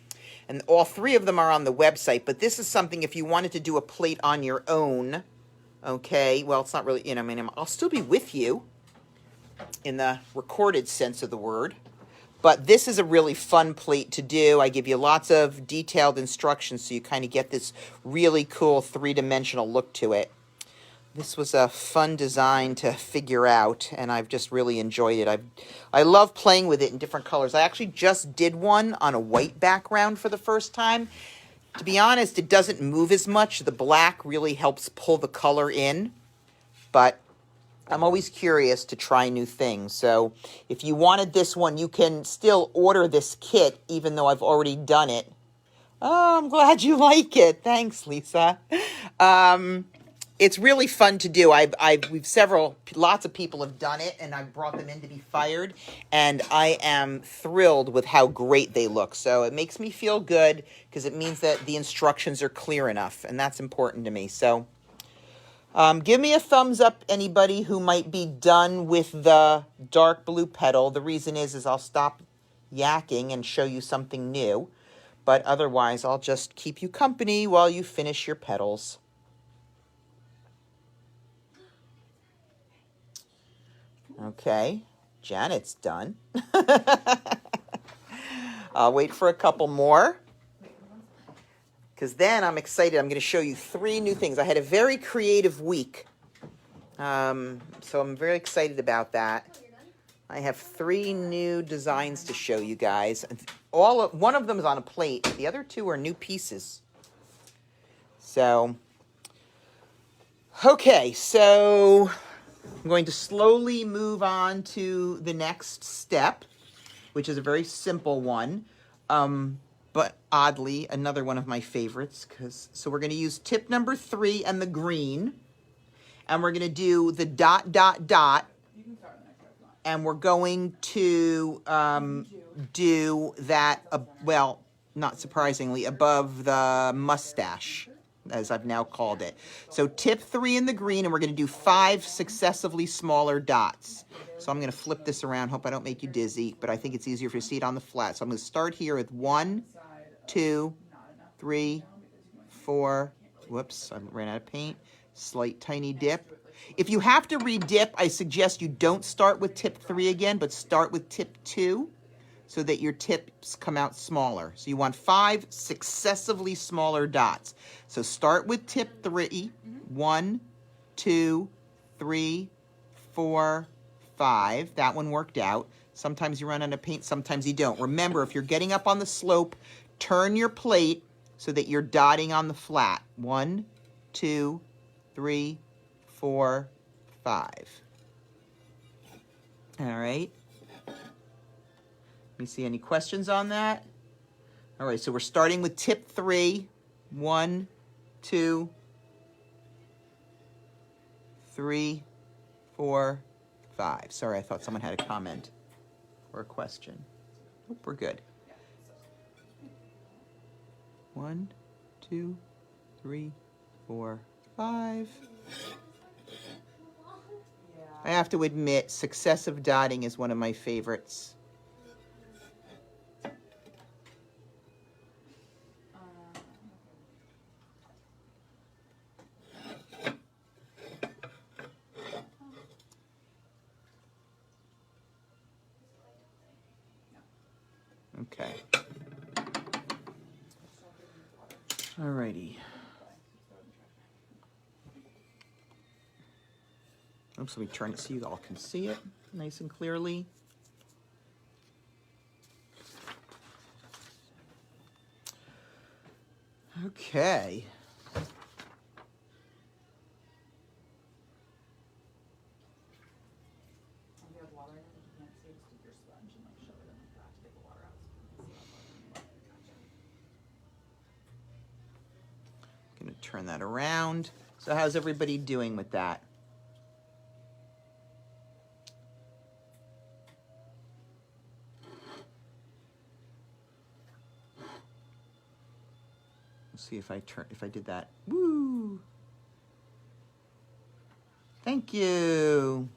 [SPEAKER 1] And all 3 of them are on the website, but this is something if you wanted to do a plate on your own, okay, well, it's not really, you know, I mean, I'll still be with you in the recorded sense of the word, but this is a really fun plate to do. I give you lots of detailed instructions so you kind of get this really cool 3-dimensional look to it. This was a fun design to figure out, and I've just really enjoyed it. I love playing with it in different colors. I actually just did one on a white background for the first time. To be honest, it doesn't move as much. The black really helps pull the color in, but I'm always curious to try new things. So if you wanted this one, you can still order this kit, even though I've already done it. Oh, I'm glad you like it. Thanks, Lisa. It's really fun to do. Lots of people have done it, and I've brought them in to be fired, and I am thrilled with how great they look. So it makes me feel good because it means that the instructions are clear enough, and that's important to me. So give me a thumbs up, anybody who might be done with the dark blue petal. The reason is I'll stop yakking and show you something new, but otherwise I'll just keep you company while you finish your petals. Okay, Janet's done. I'll wait for a couple more, because then I'm excited. I'm going to show you 3 new things. I had a very creative week, so I'm very excited about that. I have 3 new designs to show you guys. One of them is on a plate. The other 2 are new pieces. So, okay, so I'm going to slowly move on to the next step, which is a very simple one, but oddly, another one of my favorites. So we're going to use tip number 3 and the green, and we're going to do the dot, dot, dot, and we're going to do that, well, not surprisingly, above the mustache, as I've now called it. So tip 3 in the green, and we're going to do 5 successively smaller dots. So I'm going to flip this around. Hope I don't make you dizzy, but I think it's easier if you see it on the flat. So I'm going to start here with 1, 2, 3, 4. Whoops, I ran out of paint. Slight tiny dip. If you have to re-dip, I suggest you don't start with tip 3 again, but start with tip 2 so that your tips come out smaller. So you want 5 successively smaller dots. So start with tip 3. 1, 2, 3, 4, 5. That one worked out. Sometimes you run out of paint, sometimes you don't. Remember, if you're getting up on the slope, turn your plate so that you're dotting on the flat. 1, 2, 3, 4, 5. All right. Let me see any questions on that. All right, so we're starting with tip 3. 1, 2, 3, 4, 5. Sorry, I thought someone had a comment or a question. Nope, we're good. 1, 2, 3, 4, 5. have to admit, successive dotting is one of my favorites. Okay. Alrighty. Oops, let me turn it so you all can see it nice and clearly. Okay. Gonna turn that around. So how's everybody doing with that? Let's see if I did that. Woo! Thank you.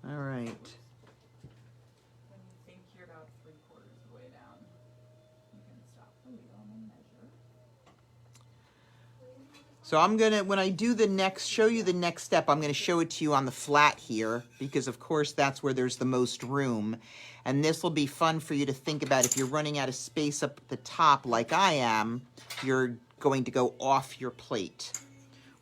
[SPEAKER 1] All right.
[SPEAKER 2] When you think you're about 3/4 of the way down, you can stop the wheel and measure.
[SPEAKER 1] So I'm gonna, when I do the next, show you the next step, I'm gonna show it to you on the flat here, because of course that's where there's the most room. And this will be fun for you to think about. If you're running out of space up at the top like I am, you're going to go off your plate,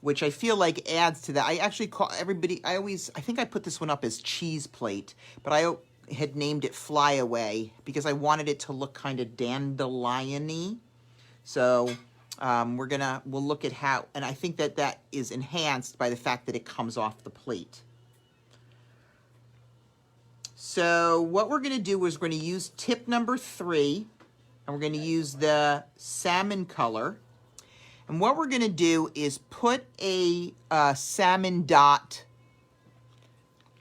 [SPEAKER 1] which I feel like adds to that. I actually call everybody, I think I put this one up as cheese plate, but I had named it Fly Away because I wanted it to look kind of dandelion-y. So we'll look at how, and I think that that is enhanced by the fact that it comes off the plate. So what we're going to do is we're going to use tip number 3, and we're going to use the salmon color. And what we're going to do is put a salmon dot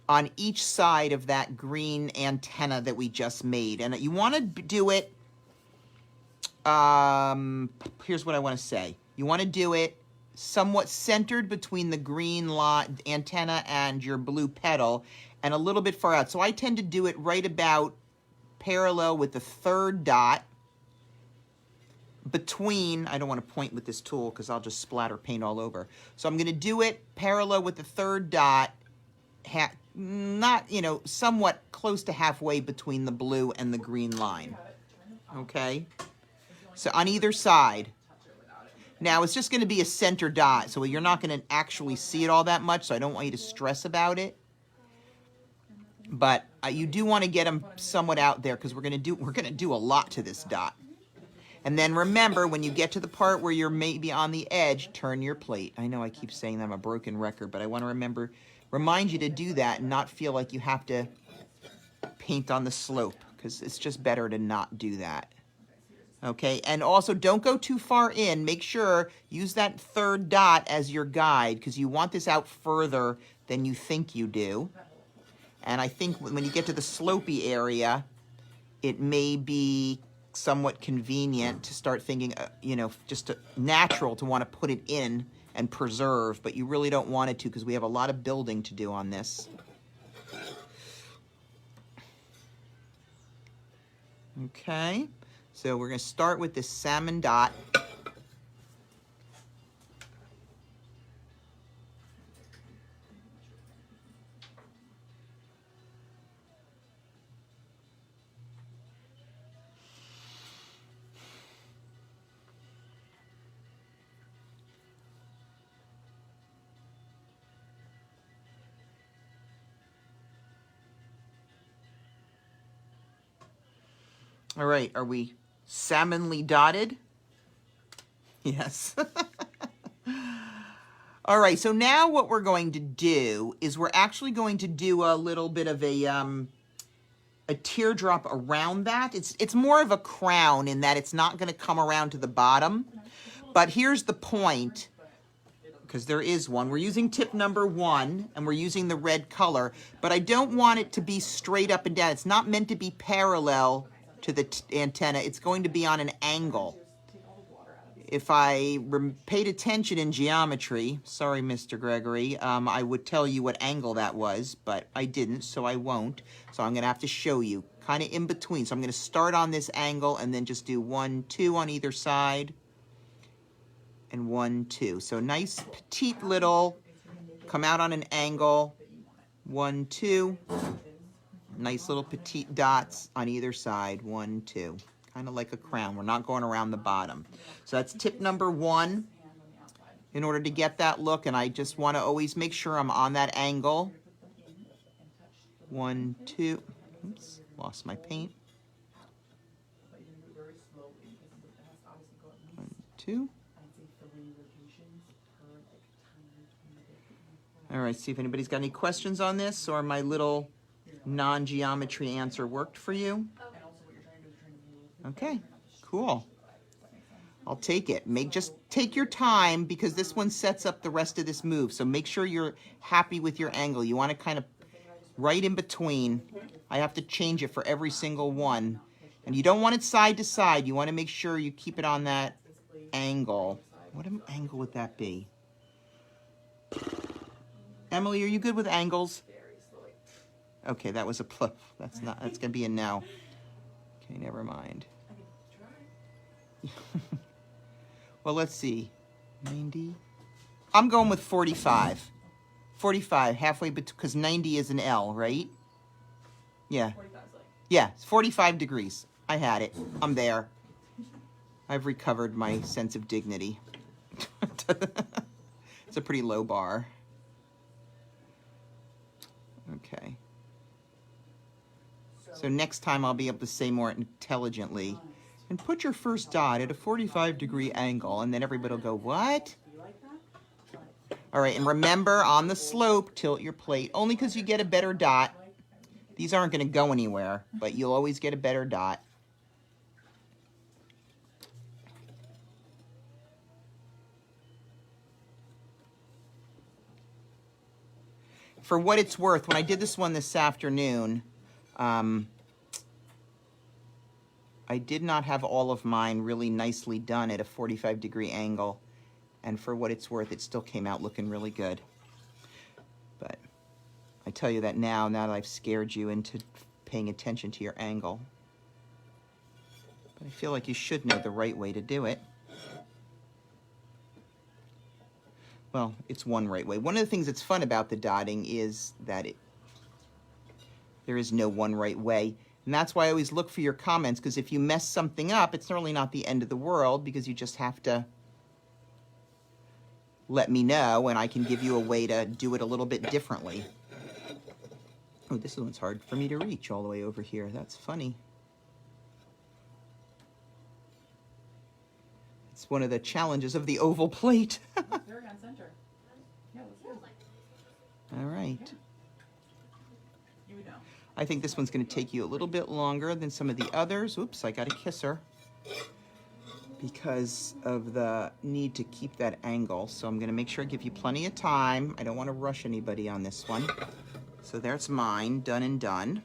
[SPEAKER 1] on each side of that green antenna that we just made. And you want to do it, here's what I want to say. You want to do it somewhat centered between the green antenna and your blue petal, and a little bit far out. So I tend to do it right about parallel with the 3rd dot between, I don't want to point with this tool because I'll just splatter paint all over. So I'm going to do it parallel with the 3rd dot, not, somewhat close to halfway between the blue and the green line. Okay? So on either side. Now it's just going to be a center dot, so you're not going to actually see it all that much, so I don't want you to stress about it. But you do want to get them somewhat out there because we're going to do a lot to this dot. And then remember, when you get to the part where you're maybe on the edge, turn your plate. I know I keep saying that I'm a broken record, but I want to remind you to do that and not feel like you have to paint on the slope, because it's just better to not do that. Okay, and also don't go too far in. Make sure, use that 3rd dot as your guide, because you want this out further than you think you do. And I think when you get to the slopey area, it may be somewhat convenient to start thinking, just natural to want to put it in and preserve, but you really don't want it to because we have a lot of building to do on this. Okay, so we're going to start with this salmon dot. All right, are we salmonly dotted? Yes. All right, so now what we're going to do is we're actually going to do a little bit of a teardrop around that. It's more of a crown in that it's not going to come around to the bottom. But here's the point, because there is one. We're using tip number 1, and we're using the red color, but I don't want it to be straight up and down. It's not meant to be parallel to the antenna. It's going to be on an angle. if I paid attention in geometry, sorry, Mr. Gregory, I would tell you what angle that was, but I didn't, so I won't. So I'm going to have to show you, kind of in between. So I'm going to start on this angle and then just do 1, 2 on either side, and 1, 2. So nice, petite little, come out on an angle, 1, 2. Nice little petite dots on either side, 1, 2. Kind of like a crown. We're not going around the bottom. So that's tip number 1 in order to get that look. And I just want to always make sure I'm on that angle. 1, 2. Oops, lost my paint. 1, 2. All right, see if anybody's got any questions on this or my little non-geometry answer worked for you. Okay, cool. I'll take it. Just take your time because this one sets up the rest of this move. So make sure you're happy with your angle. You want to kind of right in between. I have to change it for every single one. And you don't want it side to side. You want to make sure you keep it on that angle. What angle would that be? Emily, are you good with angles? Okay, that was a plus. That's going to be a no. Okay, never mind. Well, let's see. 90. I'm going with 45. 45, halfway between, because 90 is an L, right? Yeah. Yeah, it's 45 degrees. I had it. I'm there. I've recovered my sense of dignity. It's a pretty low bar. Okay. So next time I'll be able to say more intelligently. And put your first dot at a 45-degree angle, and then everybody will go, what? All right, and remember, on the slope, tilt your plate, only because you get a better dot. These aren't going to go anywhere, but you'll always get a better dot. For what it's worth, when I did this one this afternoon, I did not have all of mine really nicely done at a 45-degree angle. And for what it's worth, it still came out looking really good. But I tell you that now that I've scared you into paying attention to your angle. But I feel like you should know the right way to do it. Well, it's one right way. One of the things that's fun about the dotting is that there is no one right way. And that's why I always look for your comments, because if you mess something up, it's really not the end of the world, because you just have to let me know, and I can give you a way to do it a little bit differently. Oh, this one's hard for me to reach all the way over here. That's funny. It's one of the challenges of the oval plate.
[SPEAKER 2] Very on center. Yeah, that's good.
[SPEAKER 1] All right.
[SPEAKER 2] You would know.
[SPEAKER 1] I think this one's going to take you a little bit longer than some of the others. Oops, I got to kiss her. Because of the need to keep that angle. So I'm going to make sure I give you plenty of time. I don't want to rush anybody on this one. So there's mine, done and done.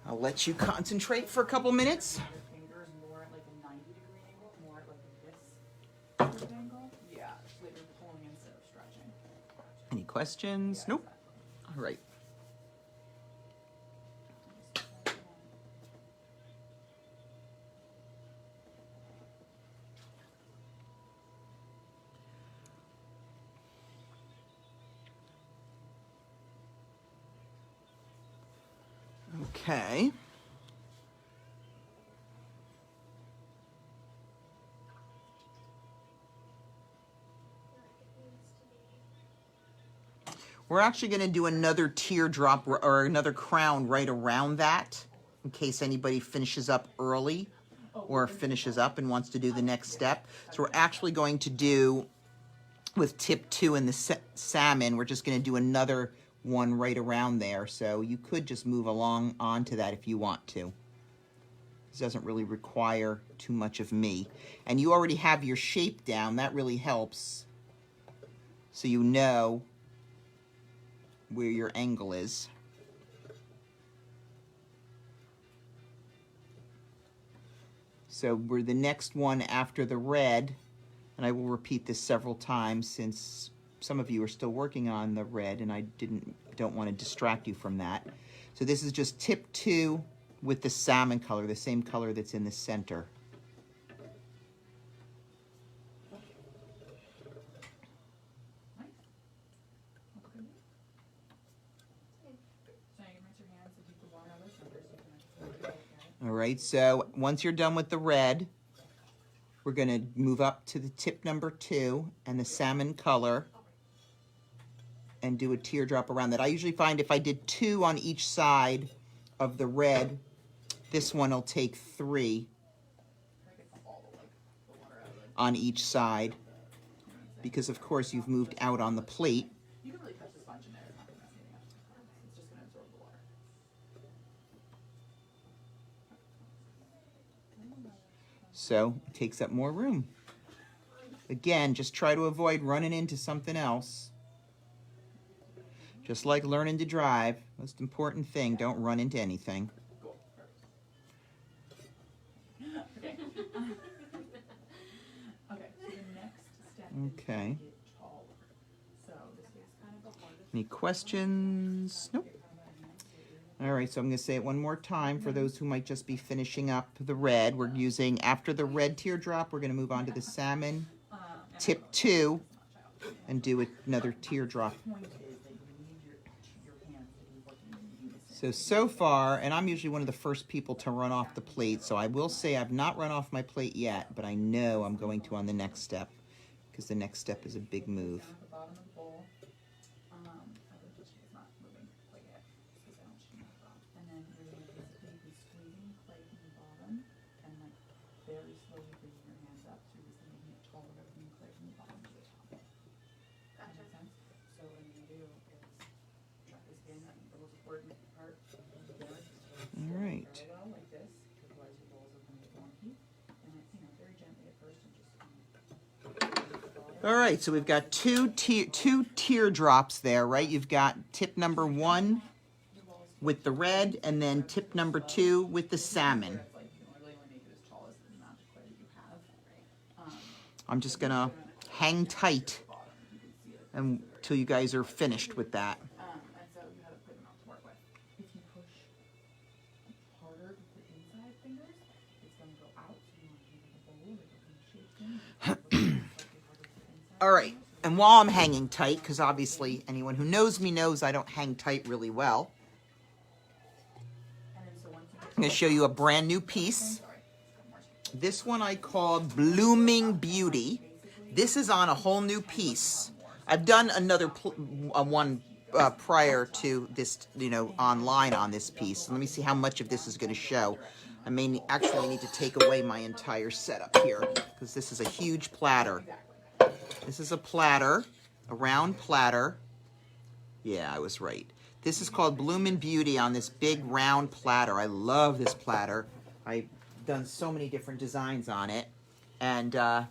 [SPEAKER 1] I'll let you concentrate for a couple minutes.
[SPEAKER 2] Your fingers more at like a 90-degree angle, more at like this angle. Yeah, so that you're pulling instead of stretching.
[SPEAKER 1] Any questions?
[SPEAKER 2] Yeah,
[SPEAKER 1] nope. All right. Okay. We're actually going to do another teardrop or another crown right around that in case anybody finishes up early or finishes up and wants to do the next step. So we're actually going to do, with tip 2 in the salmon, we're just going to do another one right around there. So you could just move along onto that if you want to. This doesn't really require too much of me. And you already have your shape down. That really helps. So you know where your angle is. So we're the next one after the red, and I will repeat this several times since some of you are still working on the red, and I don't want to distract you from that. So this is just tip 2 with the salmon color, the same color that's in the center. All right, so once you're done with the red, we're going to move up to the tip number 2 and the salmon color and do a teardrop around that. I usually find if I did 2 on each side of the red, this one will take 3 on each side because, of course, you've moved out on the plate.
[SPEAKER 2] You can really touch the sponge in there. It's not going to mess anything up. It's just going to absorb the water.
[SPEAKER 1] So it takes up more room. Again, just try to avoid running into something else. Just like learning to drive, most important thing, don't run into anything.
[SPEAKER 2] Cool. Okay. Okay, so the next step is to get taller. So this is kind of the hardest.
[SPEAKER 1] Any questions? Nope. All right, so I'm going to say it one more time for those who might just be finishing up the red. We're using, after the red teardrop, we're going to move on to the salmon, tip 2, and do another teardrop. So far, and I'm usually one of the first people to run off the plate, so I will say I've not run off my plate yet, but I know I'm going to on the next step, because the next step is a big move. All right. All right, so we've got two teardrops there, right? You've got tip number 1 with the red, and then tip number 2 with the salmon. I'm just gonna hang tight until you guys are finished with that. All right, and while I'm hanging tight, because obviously anyone who knows me knows I don't hang tight really well, I'm going to show you a brand new piece. This one I call Blooming Beauty. This is on a whole new piece. I've done another one prior to this, online on this piece. Let me see how much of this is going to show. I may actually need to take away my entire setup here, because this is a huge platter. This is a platter, a round platter. Yeah, I was right. This is called Bloomin' Beauty on this big round platter. I love this platter. I've done so many different designs on it. And, yeah,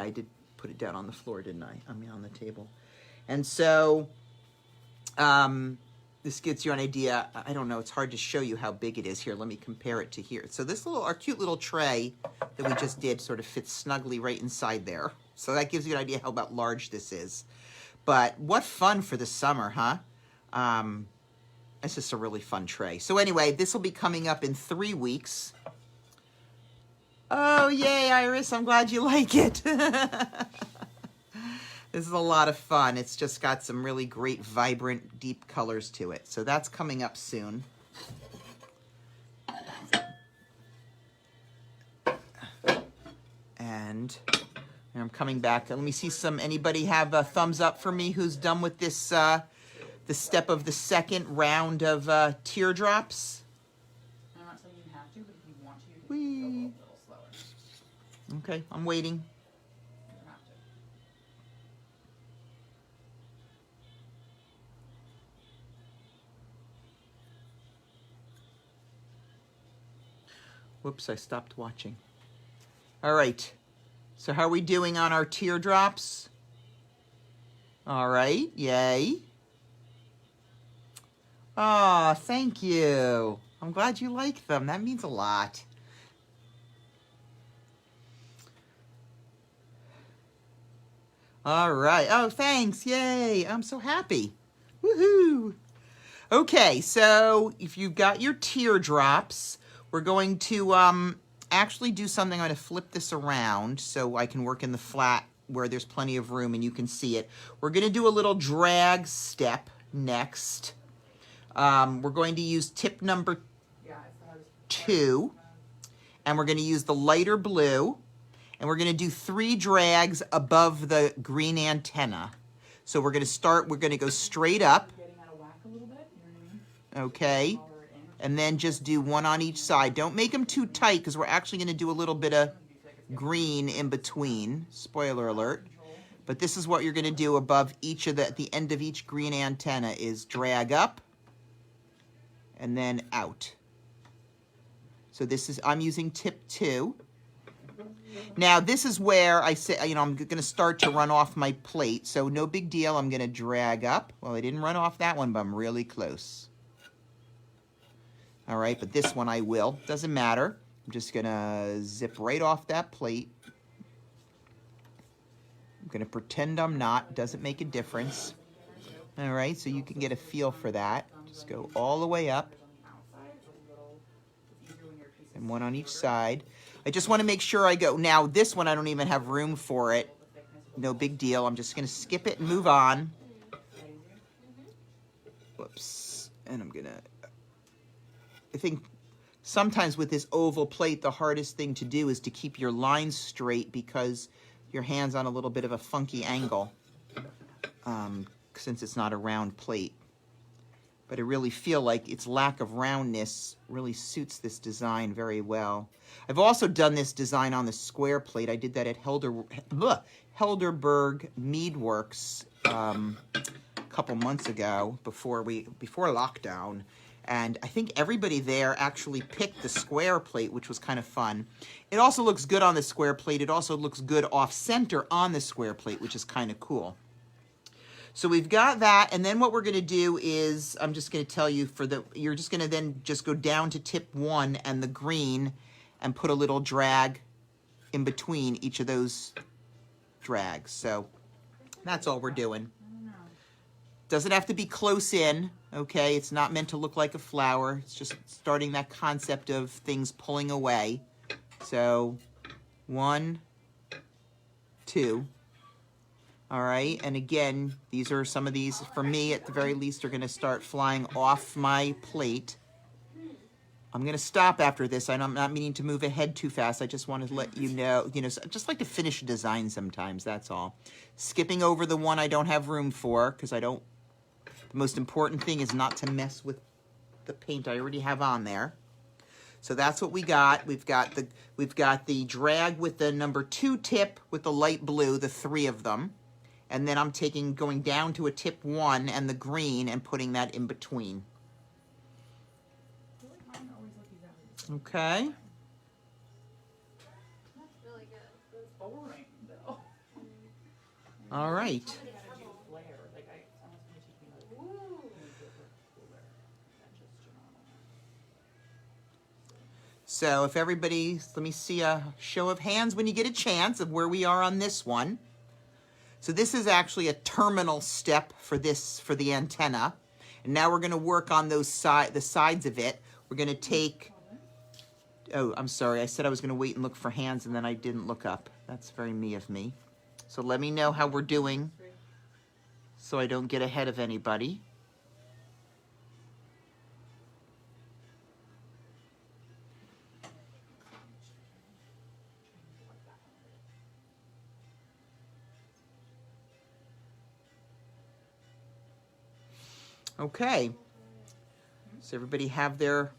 [SPEAKER 1] I did put it down on the floor, didn't I? I mean, on the table. And so, this gives you an idea. I don't know, it's hard to show you how big it is. Here, let me compare it to here. So this our cute little tray that we just did sort of fits snugly right inside there. So that gives you an idea how about large this is. But what fun for the summer, huh? It's just a really fun tray. So anyway, this will be coming up in 3 weeks. Oh, yay, Iris, I'm glad you like it. This is a lot of fun. It's just got some really great, vibrant, deep colors to it. So that's coming up soon. And I'm coming back. Let me see anybody have a thumbs up for me who's done with this, the step of the second round of teardrops?
[SPEAKER 2] I'm not saying you have to, but if you want to, you can go a little slower.
[SPEAKER 1] Okay, I'm waiting.
[SPEAKER 2] You don't have to.
[SPEAKER 1] Whoops, I stopped watching. All right. So how are we doing on our teardrops? All right, yay. Oh, thank you. I'm glad you like them. That means a lot. All right. Oh, thanks. Yay. I'm so happy. Woohoo. Okay, so if you've got your teardrops, we're going to actually do something. I'm going to flip this around so I can work in the flat where there's plenty of room and you can see it. We're going to do a little drag step next. We're going to use tip number 2, and we're going to use the lighter blue, and we're going to do 3 drags above the green antenna. So we're going to go straight up. Okay, and then just do 1 on each side. Don't make them too tight because we're actually going to do a little bit of green in between. Spoiler alert. But this is what you're going to do above each of at the end of each green antenna is drag up and then out. So I'm using tip 2. Now this is where I say, I'm going to start to run off my plate. So no big deal. I'm going to drag up. Well, I didn't run off that one, but I'm really close. All right, but this one I will. Doesn't matter. I'm just going to zip right off that plate. I'm going to pretend I'm not. Doesn't make a difference. All right, so you can get a feel for that. Just go all the way up. And 1 on each side. I just want to make sure I go. Now, this one, I don't even have room for it. No big deal. I'm just going to skip it and move on. Whoops. And I'm going to... I think sometimes with this oval plate, the hardest thing to do is to keep your lines straight because your hand's on a little bit of a funky angle since it's not a round plate. But I really feel like its lack of roundness really suits this design very well. I've also done this design on the square plate. I did that at Helderberg Meadworks a couple months ago before lockdown. And I think everybody there actually picked the square plate, which was kind of fun. It also looks good on the square plate. It also looks good off-center on the square plate, which is kind of cool. So we've got that, and then what we're going to do is, I'm just going to tell you, you're just going to then just go down to tip 1 and the green and put a little drag in between each of those drags. So that's all we're doing. Doesn't have to be close in, okay? It's not meant to look like a flower. It's just starting that concept of things pulling away. So 1, 2. All right, and again, these are some of these, for me, at the very least, are going to start flying off my plate. I'm going to stop after this. I'm not meaning to move ahead too fast. I just want to let you know, I just like to finish a design sometimes, that's all. Skipping over the one I don't have room for, because the most important thing is not to mess with the paint I already have on there. So that's what we got. We've got the drag with the number 2 tip with the light blue, the 3 of them. And then I'm going down to a tip 1 and the green and putting that in between. Okay.
[SPEAKER 3] That's really good.
[SPEAKER 2] It's boring, though.
[SPEAKER 1] All right. So if everybody, let me see a show of hands when you get a chance of where we are on this one. So this is actually a terminal step for the antenna. And now we're going to work on the sides of it. We're going to take, oh, I'm sorry. I said I was going to wait and look for hands and then I didn't look up. That's very me of me. So let me know how we're doing so I don't get ahead of anybody. Okay, so everybody have their,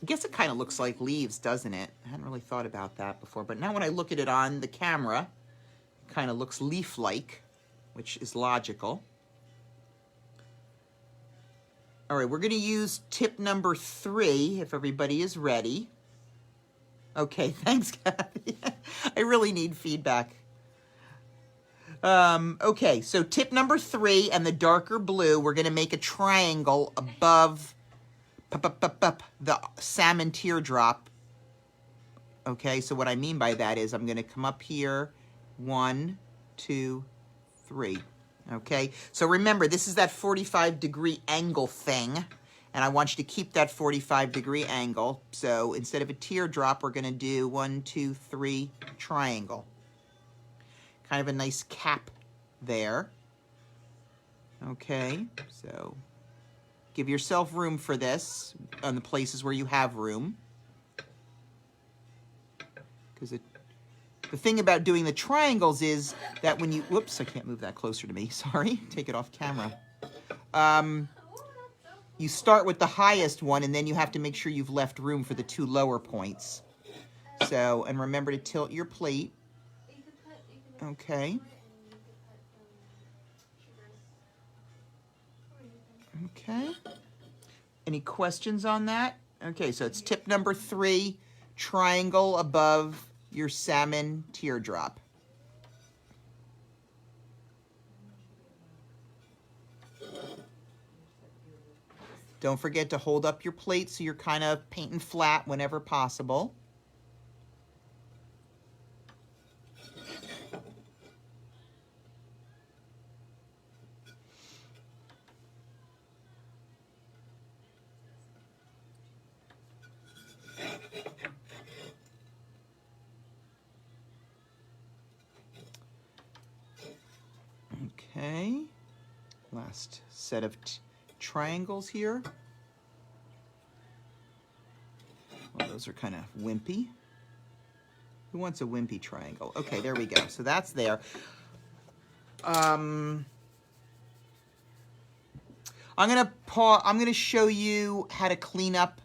[SPEAKER 1] I guess it kind of looks like leaves, doesn't it? I hadn't really thought about that before, but now when I look at it on the camera, it kind of looks leaf-like, which is logical. All right, we're going to use tip number 3, if everybody is ready. Okay, thanks, Kathy. I really need feedback. Okay, so tip number 3 and the darker blue, we're going to make a triangle above the salmon teardrop. Okay, so what I mean by that is I'm going to come up here, 1, 2, 3. Okay, so remember, this is that 45-degree angle thing, and I want you to keep that 45-degree angle. So instead of a teardrop, we're going to do 1, 2, 3 triangle. Kind of a nice cap there. Okay, so give yourself room for this on the places where you have room. Because the thing about doing the triangles is that when you, whoops, I can't move that closer to me, sorry, take it off camera. You start with the highest one, and then you have to make sure you've left room for the 2 lower points. So, and remember to tilt your plate. Okay. Okay. Any questions on that? Okay, so it's tip number 3, triangle above your salmon teardrop. Don't forget to hold up your plate so you're kind of painting flat whenever possible. Okay, last set of triangles here. Well, those are kind of wimpy. Who wants a wimpy triangle? Okay, there we go. So that's there. I'm gonna show you how to clean up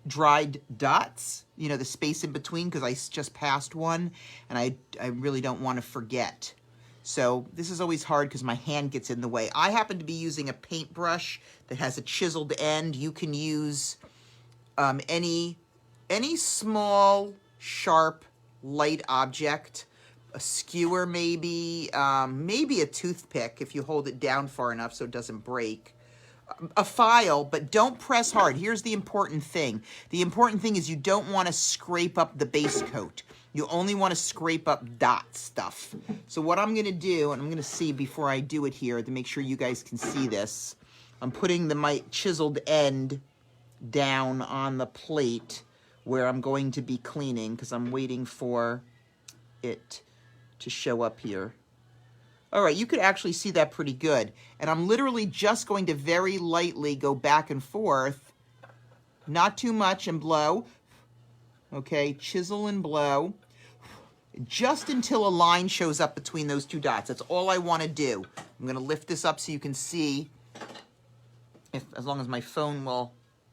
[SPEAKER 1] dried dots, you know, the space in between, because I just passed one and I really don't want to forget. So this is always hard because my hand gets in the way. I happen to be using a paintbrush that has a chiseled end. You can use any small, sharp, light object, a skewer maybe, maybe a toothpick if you hold it down far enough so it doesn't break. A file, but don't press hard. Here's the important thing. The important thing is you don't want to scrape up the base coat. You only want to scrape up dot stuff. So what I'm going to do, and I'm going to see before I do it here to make sure you guys can see this, I'm putting my chiseled end down on the plate where I'm going to be cleaning because I'm waiting for it to show up here. All right, you could actually see that pretty good. And I'm literally just going to very lightly go back and forth, not too much, and blow. Okay, chisel and blow, just until a line shows up between those 2 dots. That's all I want to do. I'm going to lift this up so you can see, as long as my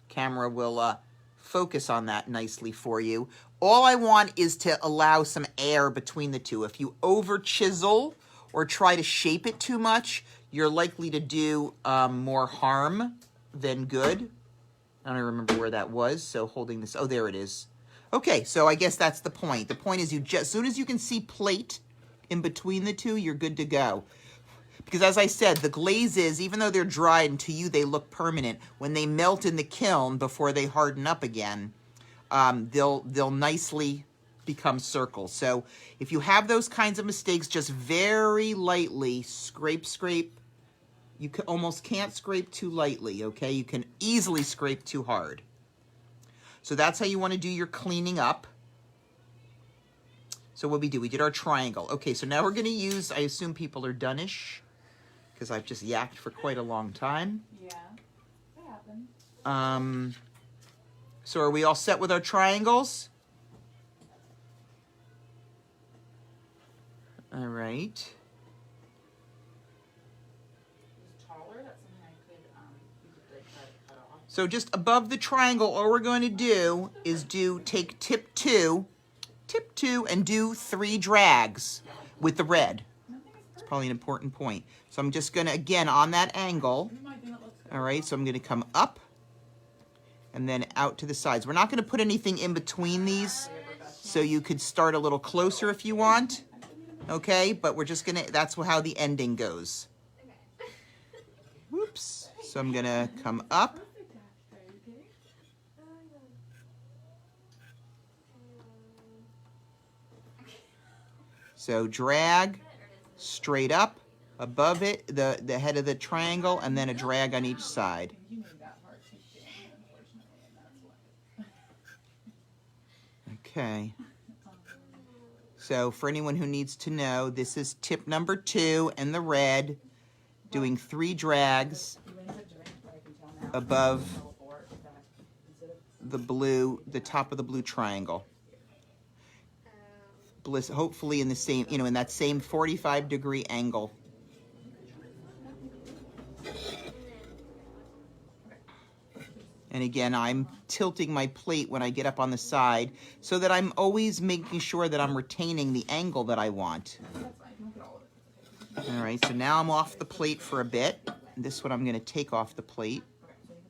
[SPEAKER 1] camera will focus on that nicely for you. All I want is to allow some air between the 2. If you over chisel or try to shape it too much, you're likely to do more harm than good. I don't remember where that was, so holding this, oh, there it is. Okay, so I guess that's the point. The point is as soon as you can see plate in between the 2, you're good to go. Because as I said, the glazes, even though they're dried, and to you they look permanent, when they melt in the kiln before they harden up again, they'll nicely become circles. So if you have those kinds of mistakes, just very lightly scrape. You almost can't scrape too lightly, okay? You can easily scrape too hard. So that's how you want to do your cleaning up. So what we did our triangle. Okay, so now we're going to use, I assume people are done-ish, because I've just yacked for quite a long time.
[SPEAKER 2] Yeah, that happens.
[SPEAKER 1] So are we all set with our triangles? All right.
[SPEAKER 2] It's taller. That's something I could, you could like cut off.
[SPEAKER 1] So just above the triangle, all we're going to do is take tip 2, and do 3 drags with the red. It's probably an important point. So I'm just going to, again, on that angle, all right, so I'm going to come up and then out to the sides. We're not going to put anything in between these, so you could start a little closer if you want. Okay, but we're just gonna, that's how the ending goes. Whoops. So I'm gonna come up. So drag, straight up, above it, the head of the triangle, and then a drag on each side.
[SPEAKER 2] You made that part too damn, unfortunately, and that's why.
[SPEAKER 1] Okay. So for anyone who needs to know, this is tip number 2 in the red, doing 3 drags above the blue, the top of the blue triangle. Hopefully in the same, in that same 45-degree angle. And again, I'm tilting my plate when I get up on the side so that I'm always making sure that I'm retaining the angle that I want. All right, so now I'm off the plate for a bit. This one I'm going to take off the plate.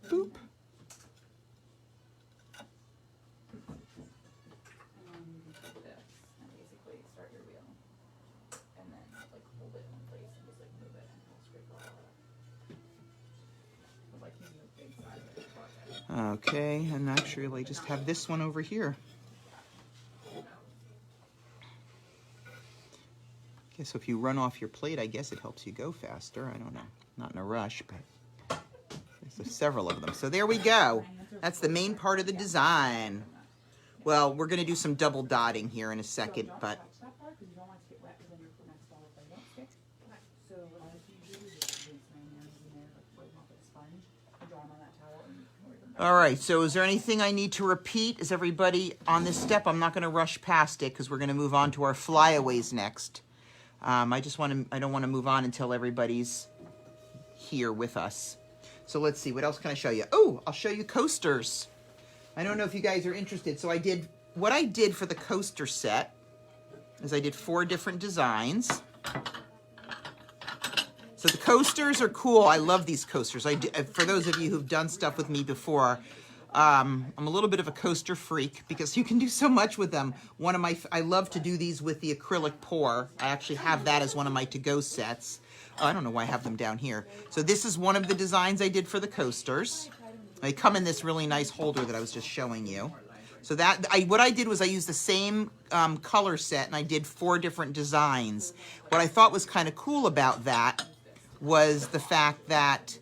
[SPEAKER 1] Boop. Okay, and actually I just have this one over here. Okay, so if you run off your plate, I guess it helps you go faster. I don't know. Not in a rush, but there's several of them. So there we go. That's the main part of the design. Well, we're going to do some double dotting here in a second, but... All right, so is there anything I need to repeat? Is everybody on this step? I'm not going to rush past it because we're going to move on to our flyaways next. I don't want to move on until everybody's here with us. So let's see, what else can I show you? Oh, I'll show you coasters. I don't know if you guys are interested. So what I did for the coaster set is I did 4 different designs. So the coasters are cool. I love these coasters. For those of you who've done stuff with me before, I'm a little bit of a coaster freak because you can do so much with them. I love to do these with the acrylic pour. I actually have that as one of my to-go sets. I don't know why I have them down here. So this is one of the designs I did for the coasters. They come in this really nice holder that I was just showing you. So what I did was I used the same color set and I did 4 different designs. What I thought was kind of cool about that was the fact that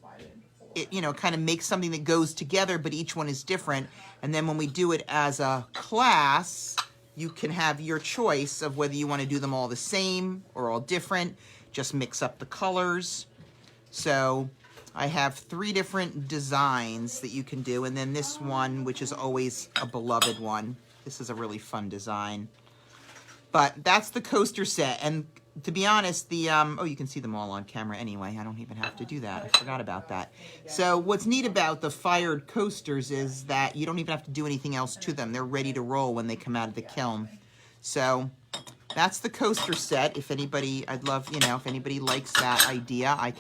[SPEAKER 1] it, kind of makes something that goes together, but each one is different. And then when we do it as a class, you can have your choice of whether you want to do them all the same or all different. Just mix up the colors. So I have 3 different designs that you can do. And then this one, which is always a beloved one. This is a really fun design. But that's the coaster set. And to be honest, you can see them all on camera anyway. I don't even have to do that. I forgot about that. So what's neat about the fired coasters is that you don't even have to do anything else to them. They're ready to roll when they come out of the kiln. So that's the coaster set. If anybody, if anybody likes that idea, I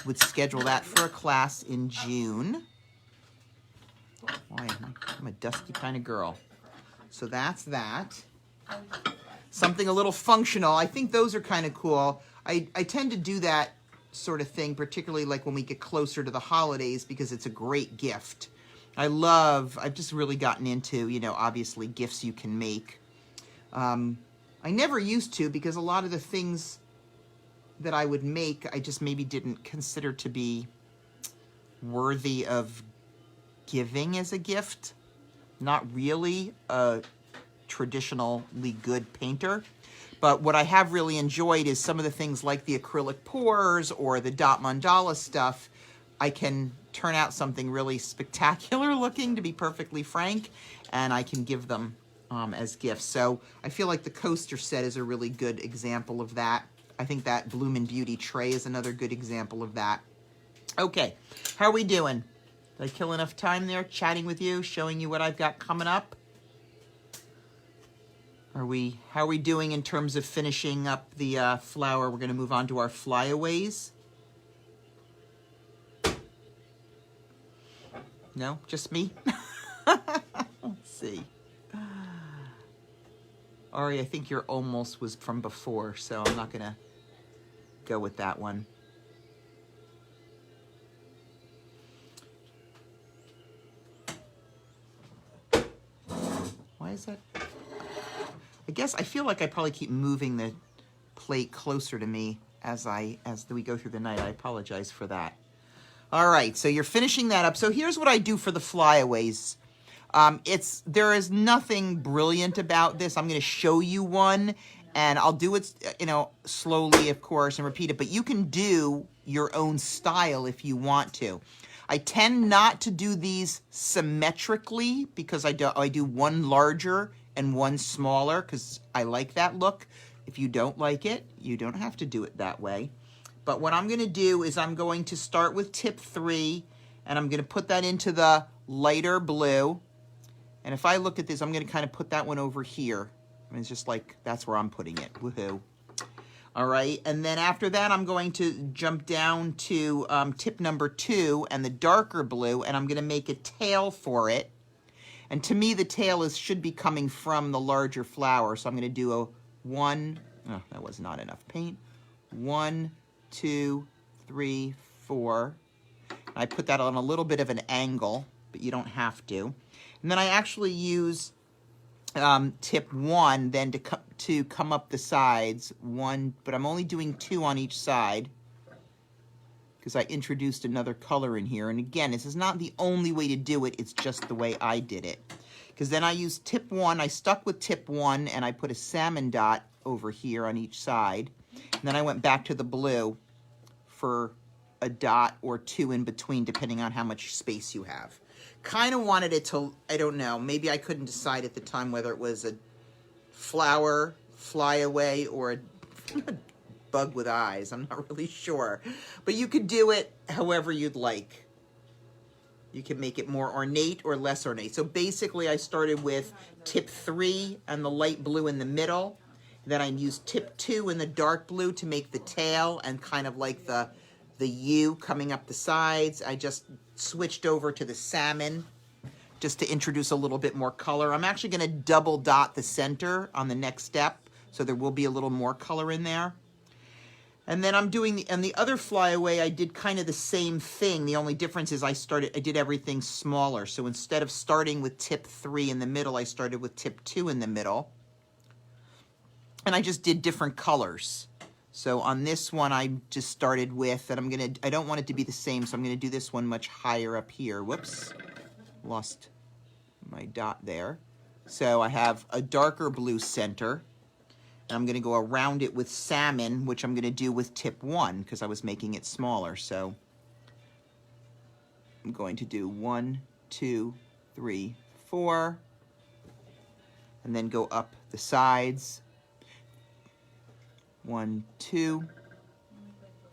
[SPEAKER 1] would schedule that for a class in June. Why, I'm a dusty kind of girl. So that's that. Something a little functional. I think those are kind of cool. I tend to do that sort of thing, particularly like when we get closer to the holidays, because it's a great gift. I've just really gotten into, obviously gifts you can make. I never used to, because a lot of the things that I would make, I just maybe didn't consider to be worthy of giving as a gift. Not really a traditionally good painter, but what I have really enjoyed is some of the things like the acrylic pours or the dot mandala stuff. I can turn out something really spectacular looking, to be perfectly frank, and I can give them as gifts. So I feel like the coaster set is a really good example of that. I think that Bloom and Beauty tray is another good example of that. Okay, how are we doing? Did I kill enough time there chatting with you, showing you what I've got coming up? How are we doing in terms of finishing up the flower? We're going to move on to our flyaways. No, just me? Let's see. Ari, I think your almost was from before, so I'm not going to go with that one. Why is that? I guess I feel like I probably keep moving plate closer to me as we go through the night. I apologize for that. All right, so you're finishing that up. So here's what I do for the flyaways. There is nothing brilliant about this. I'm going to show you one, and I'll do it, slowly, of course, and repeat it. But you can do your own style if you want to. I tend not to do these symmetrically because I do one larger and one smaller because I like that look. If you don't like it, you don't have to do it that way. But what I'm going to do is I'm going to start with tip 3, and I'm going to put that into the lighter blue. And if I look at this, I'm going to kind of put that one over here. And it's just like, that's where I'm putting it. Woohoo. All right, and then after that, I'm going to jump down to tip number 2 and the darker blue, and I'm going to make a tail for it. And to me, the tail should be coming from the larger flower, so I'm going to do a 1, oh, that was not enough paint, 1, 2, 3, 4. I put that on a little bit of an angle, but you don't have to. And then I actually use tip 1 then to come up the sides, 1, but I'm only doing 2 on each side because I introduced another color in here. And again, this is not the only way to do it, it's just the way I did it. Because then I used tip 1, I stuck with tip 1, and I put a salmon dot over here on each side. And then I went back to the blue for a dot or 2 in between, depending on how much space you have. Kind of wanted it to, I don't know, maybe I couldn't decide at the time whether it was a flower, flyaway, or a bug with eyes. I'm not really sure. But you could do it however you'd like. You can make it more ornate or less ornate. So basically I started with tip 3 and the light blue in the middle. Then I used tip 2 and the dark blue to make the tail and kind of like the U coming up the sides. I just switched over to the salmon just to introduce a little bit more color. I'm actually going to double dot the center on the next step, so there will be a little more color in there. And then I'm doing the other flyaway, I did kind of the same thing. The only difference is I did everything smaller. So instead of starting with tip 3 in the middle, I started with tip 2 in the middle. And I just did different colors. So on this one, I just started with, and I don't want it to be the same, so I'm gonna do this one much higher up here. Whoops, lost my dot there. So I have a darker blue center, and I'm gonna go around it with salmon, which I'm gonna do with tip 1, because I was making it smaller. So I'm going to do 1, 2, 3, 4, and then go up the sides. 1, 2,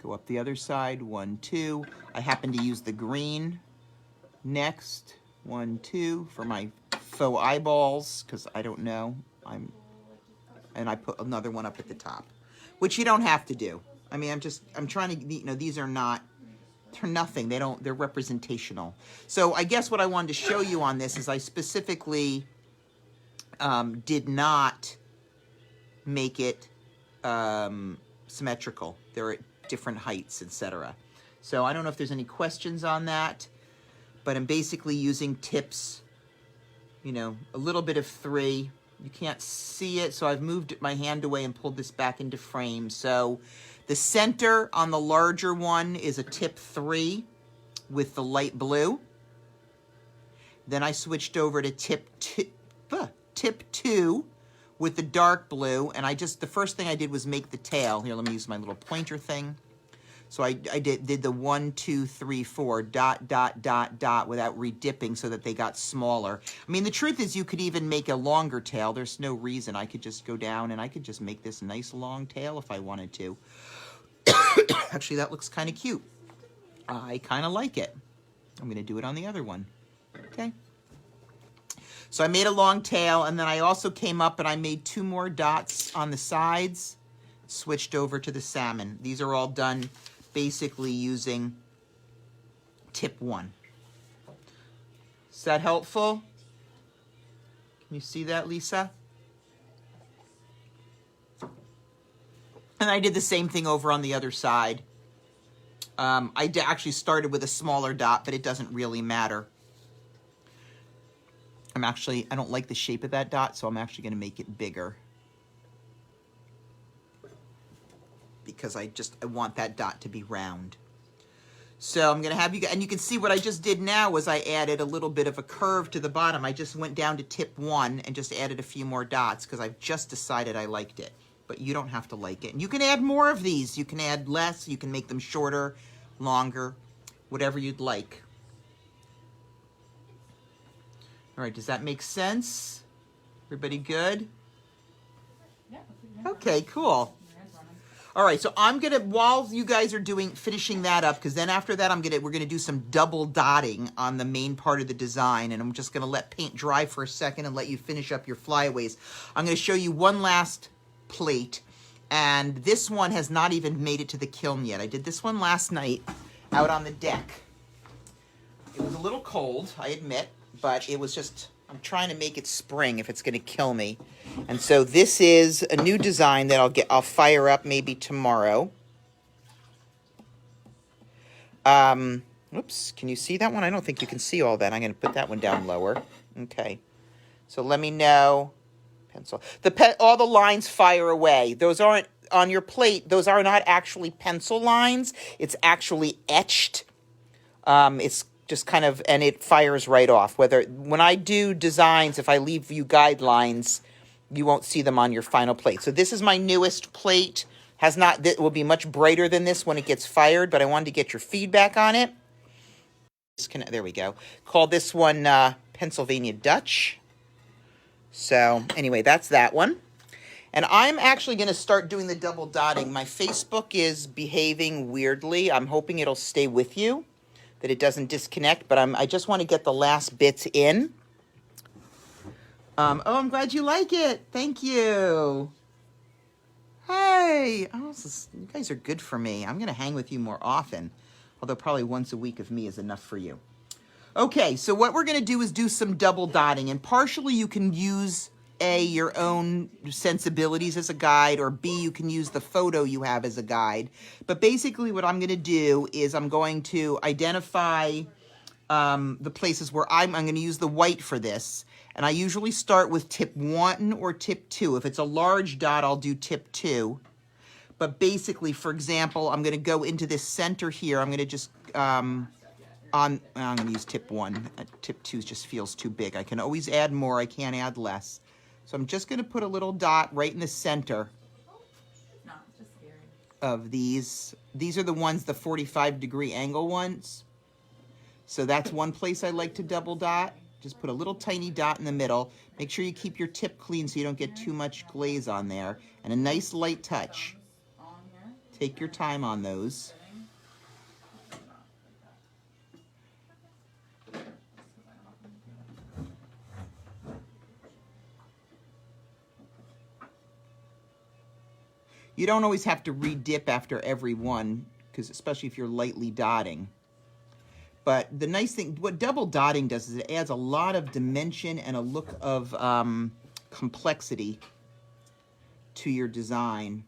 [SPEAKER 1] go up the other side, 1, 2. I happen to use the green next, 1, 2, for my faux eyeballs, because I don't know. And I put another one up at the top, which you don't have to do. I mean, I'm trying to, these are not, they're nothing. They're representational. So I guess what I wanted to show you on this is I specifically did not make it symmetrical. They're at different heights, etc. So I don't know if there's any questions on that, but I'm basically using tips, a little bit of 3. You can't see it, so I've moved my hand away and pulled this back into frame. So the center on the larger one is a tip 3 with the light blue. Then I switched over to tip 2 with the dark blue, and the first thing I did was make the tail. Here, let me use my little pointer thing. So I did the 1, 2, 3, 4, dot, dot, dot, dot, without redipping so that they got smaller. I mean, the truth is you could even make a longer tail. There's no reason. I could just go down and I could just make this nice long tail if I wanted to. Actually, that looks kind of cute. I kind of like it. I'm going to do it on the other one. Okay. So I made a long tail, and then I also came up and I made 2 more dots on the sides, switched over to the salmon. These are all done basically using tip 1. Is that helpful? Can you see that, Lisa? And I did the same thing over on the other side. I actually started with a smaller dot, but it doesn't really matter. I don't like the shape of that dot, so I'm actually going to make it bigger. because I want that dot to be round. So I'm going to have you, and you can see what I just did now was I added a little bit of a curve to the bottom. I just went down to tip 1 and just added a few more dots because I've just decided I liked it. But you don't have to like it. And you can add more of these. You can add less. You can make them shorter, longer, whatever you'd like. All right, does that make sense? Everybody good?
[SPEAKER 2] Yeah.
[SPEAKER 1] Okay, cool. All right, so I'm gonna, while you guys are finishing that up, because then after that we're gonna do some double dotting on the main part of the design, and I'm just gonna let paint dry for a second and let you finish up your flyaways. I'm gonna show you one last plate, and this one has not even made it to the kiln yet. I did this one last night out on the deck. It was a little cold, I admit, but it was just, I'm trying to make it spring if it's gonna kill me. And so this is a new design that I'll fire up maybe tomorrow. Oops, can you see that one? I don't think you can see all that. I'm going to put that one down lower. Okay. So let me know. Pencil. All the lines fire away. Those aren't on your plate. Those are not actually pencil lines. It's actually etched. It's just kind of, and it fires right off. When I do designs, if I leave you guidelines, you won't see them on your final plate. So this is my newest plate. It will be much brighter than this when it gets fired, but I wanted to get your feedback on it. There we go. Call this one Pennsylvania Dutch. So anyway, that's that one. And I'm actually going to start doing the double dotting. My Facebook is behaving weirdly. I'm hoping it'll stay with you, that it doesn't disconnect, but I just want to get the last bits in. Oh, I'm glad you like it. Thank you. Hey. Oh, you guys are good for me. I'm going to hang with you more often, although probably once a week of me is enough for you. Okay, so what we're going to do is do some double dotting, and partially you can use your own sensibilities as a guide, or B, you can use the photo you have as a guide. But basically what I'm going to do is I'm going to identify the places where I'm going to use the white for this. And I usually start with tip 1 or tip 2. If it's a large dot, I'll do tip 2. But basically, for example, I'm going to go into this center here. I'm going to just, I'm going to use tip 1. Tip 2 just feels too big. I can always add more. I can't add less. So I'm just going to put a little dot right in the center of these. These are the ones, the 45-degree angle ones. So that's one place I like to double dot. Just put a little tiny dot in the middle. Make sure you keep your tip clean so you don't get too much glaze on there. And a nice light touch. Take your time on those. You don't always have to re-dip after every one, because especially if you're lightly dotting. But the nice thing, what double dotting does is it adds a lot of dimension and a look of complexity to your design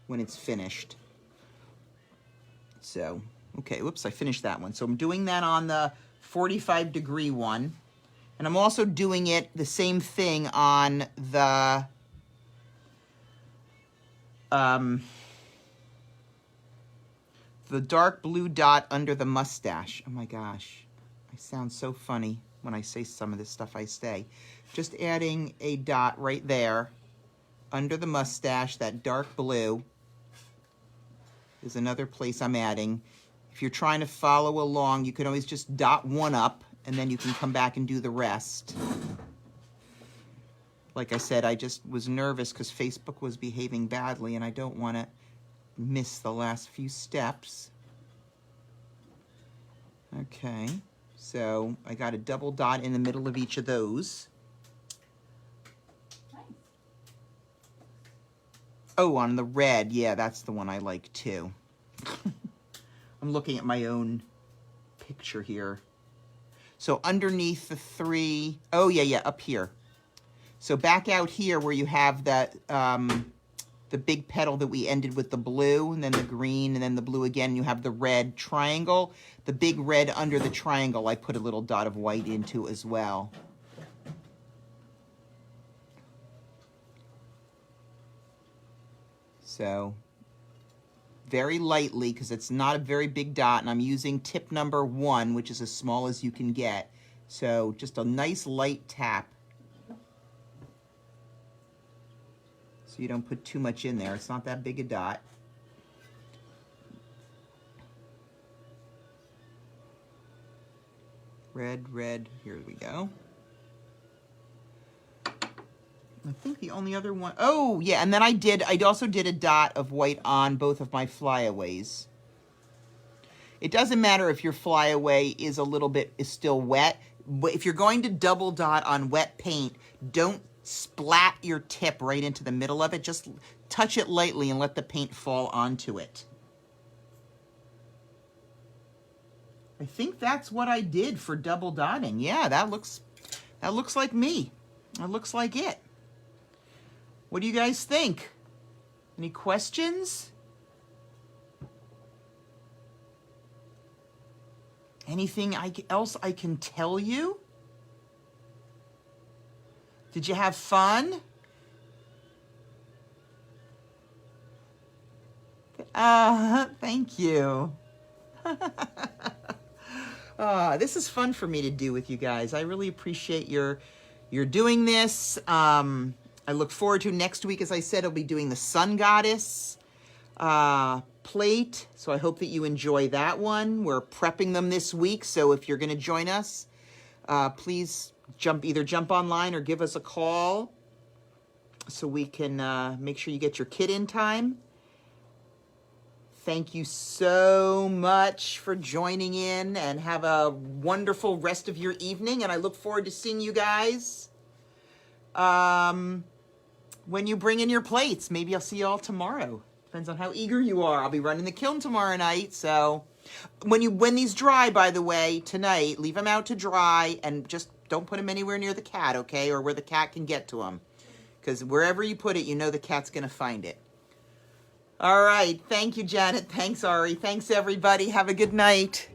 [SPEAKER 1] when it's finished. So, okay, whoops, I finished that one. So I'm doing that on the 45-degree one. And I'm also doing it the same thing on the dark blue dot under the mustache. Oh my gosh, I sound so funny when I say some of this stuff I say. Just adding a dot right there under the mustache, that dark blue is another place I'm adding. If you're trying to follow along, you can always just dot one up and then you can come back and do the rest. Like I said, I just was nervous because Facebook was behaving badly and I don't want to miss the last few steps. Okay, so I got a double dot in the middle of each of those.
[SPEAKER 2] Nice.
[SPEAKER 1] Oh, on the red, yeah, that's the one I like too. I'm looking at my own picture here. So underneath the three, oh yeah, up here. So back out here where you have that, the big petal that we ended with the blue, and then the green, and then the blue again, you have the red triangle. The big red under the triangle, I put a little dot of white into as well. So very lightly, because it's not a very big dot, and I'm using tip number 1, which is as small as you can get. So just a nice light tap. So you don't put too much in there. It's not that big a dot. Red, red, here we go. I think the only other one, oh yeah, and then I also did a dot of white on both of my flyaways. It doesn't matter if your flyaway is still wet, but if you're going to double dot on wet paint, don't splat your tip right into the middle of it. Just touch it lightly and let the paint fall onto it. I think that's what I did for double dotting. Yeah, that looks like me. That looks like it. What do you guys think? Any questions? Anything else I can tell you? Did you have fun? Thank you. This is fun for me to do with you guys. I really appreciate your doing this. I look forward to next week. As I said, I'll be doing the Sun Goddess plate. So I hope that you enjoy that one. We're prepping them this week. So if you're going to join us, please either jump online or give us a call so we can make sure you get your kit in time. Thank you so much for joining in, and have a wonderful rest of your evening. And I look forward to seeing you guys when you bring in your plates. Maybe I'll see you all tomorrow. Depends on how eager you are. I'll be running the kiln tomorrow night. So when these dry, by the way, tonight, leave them out to dry and just don't put them anywhere near the cat, okay? Or where the cat can get to them. Because wherever you put it, you know the cat's going to find it. All right. Thank you, Janet. Thanks, Ari. Thanks, everybody. Have a good night.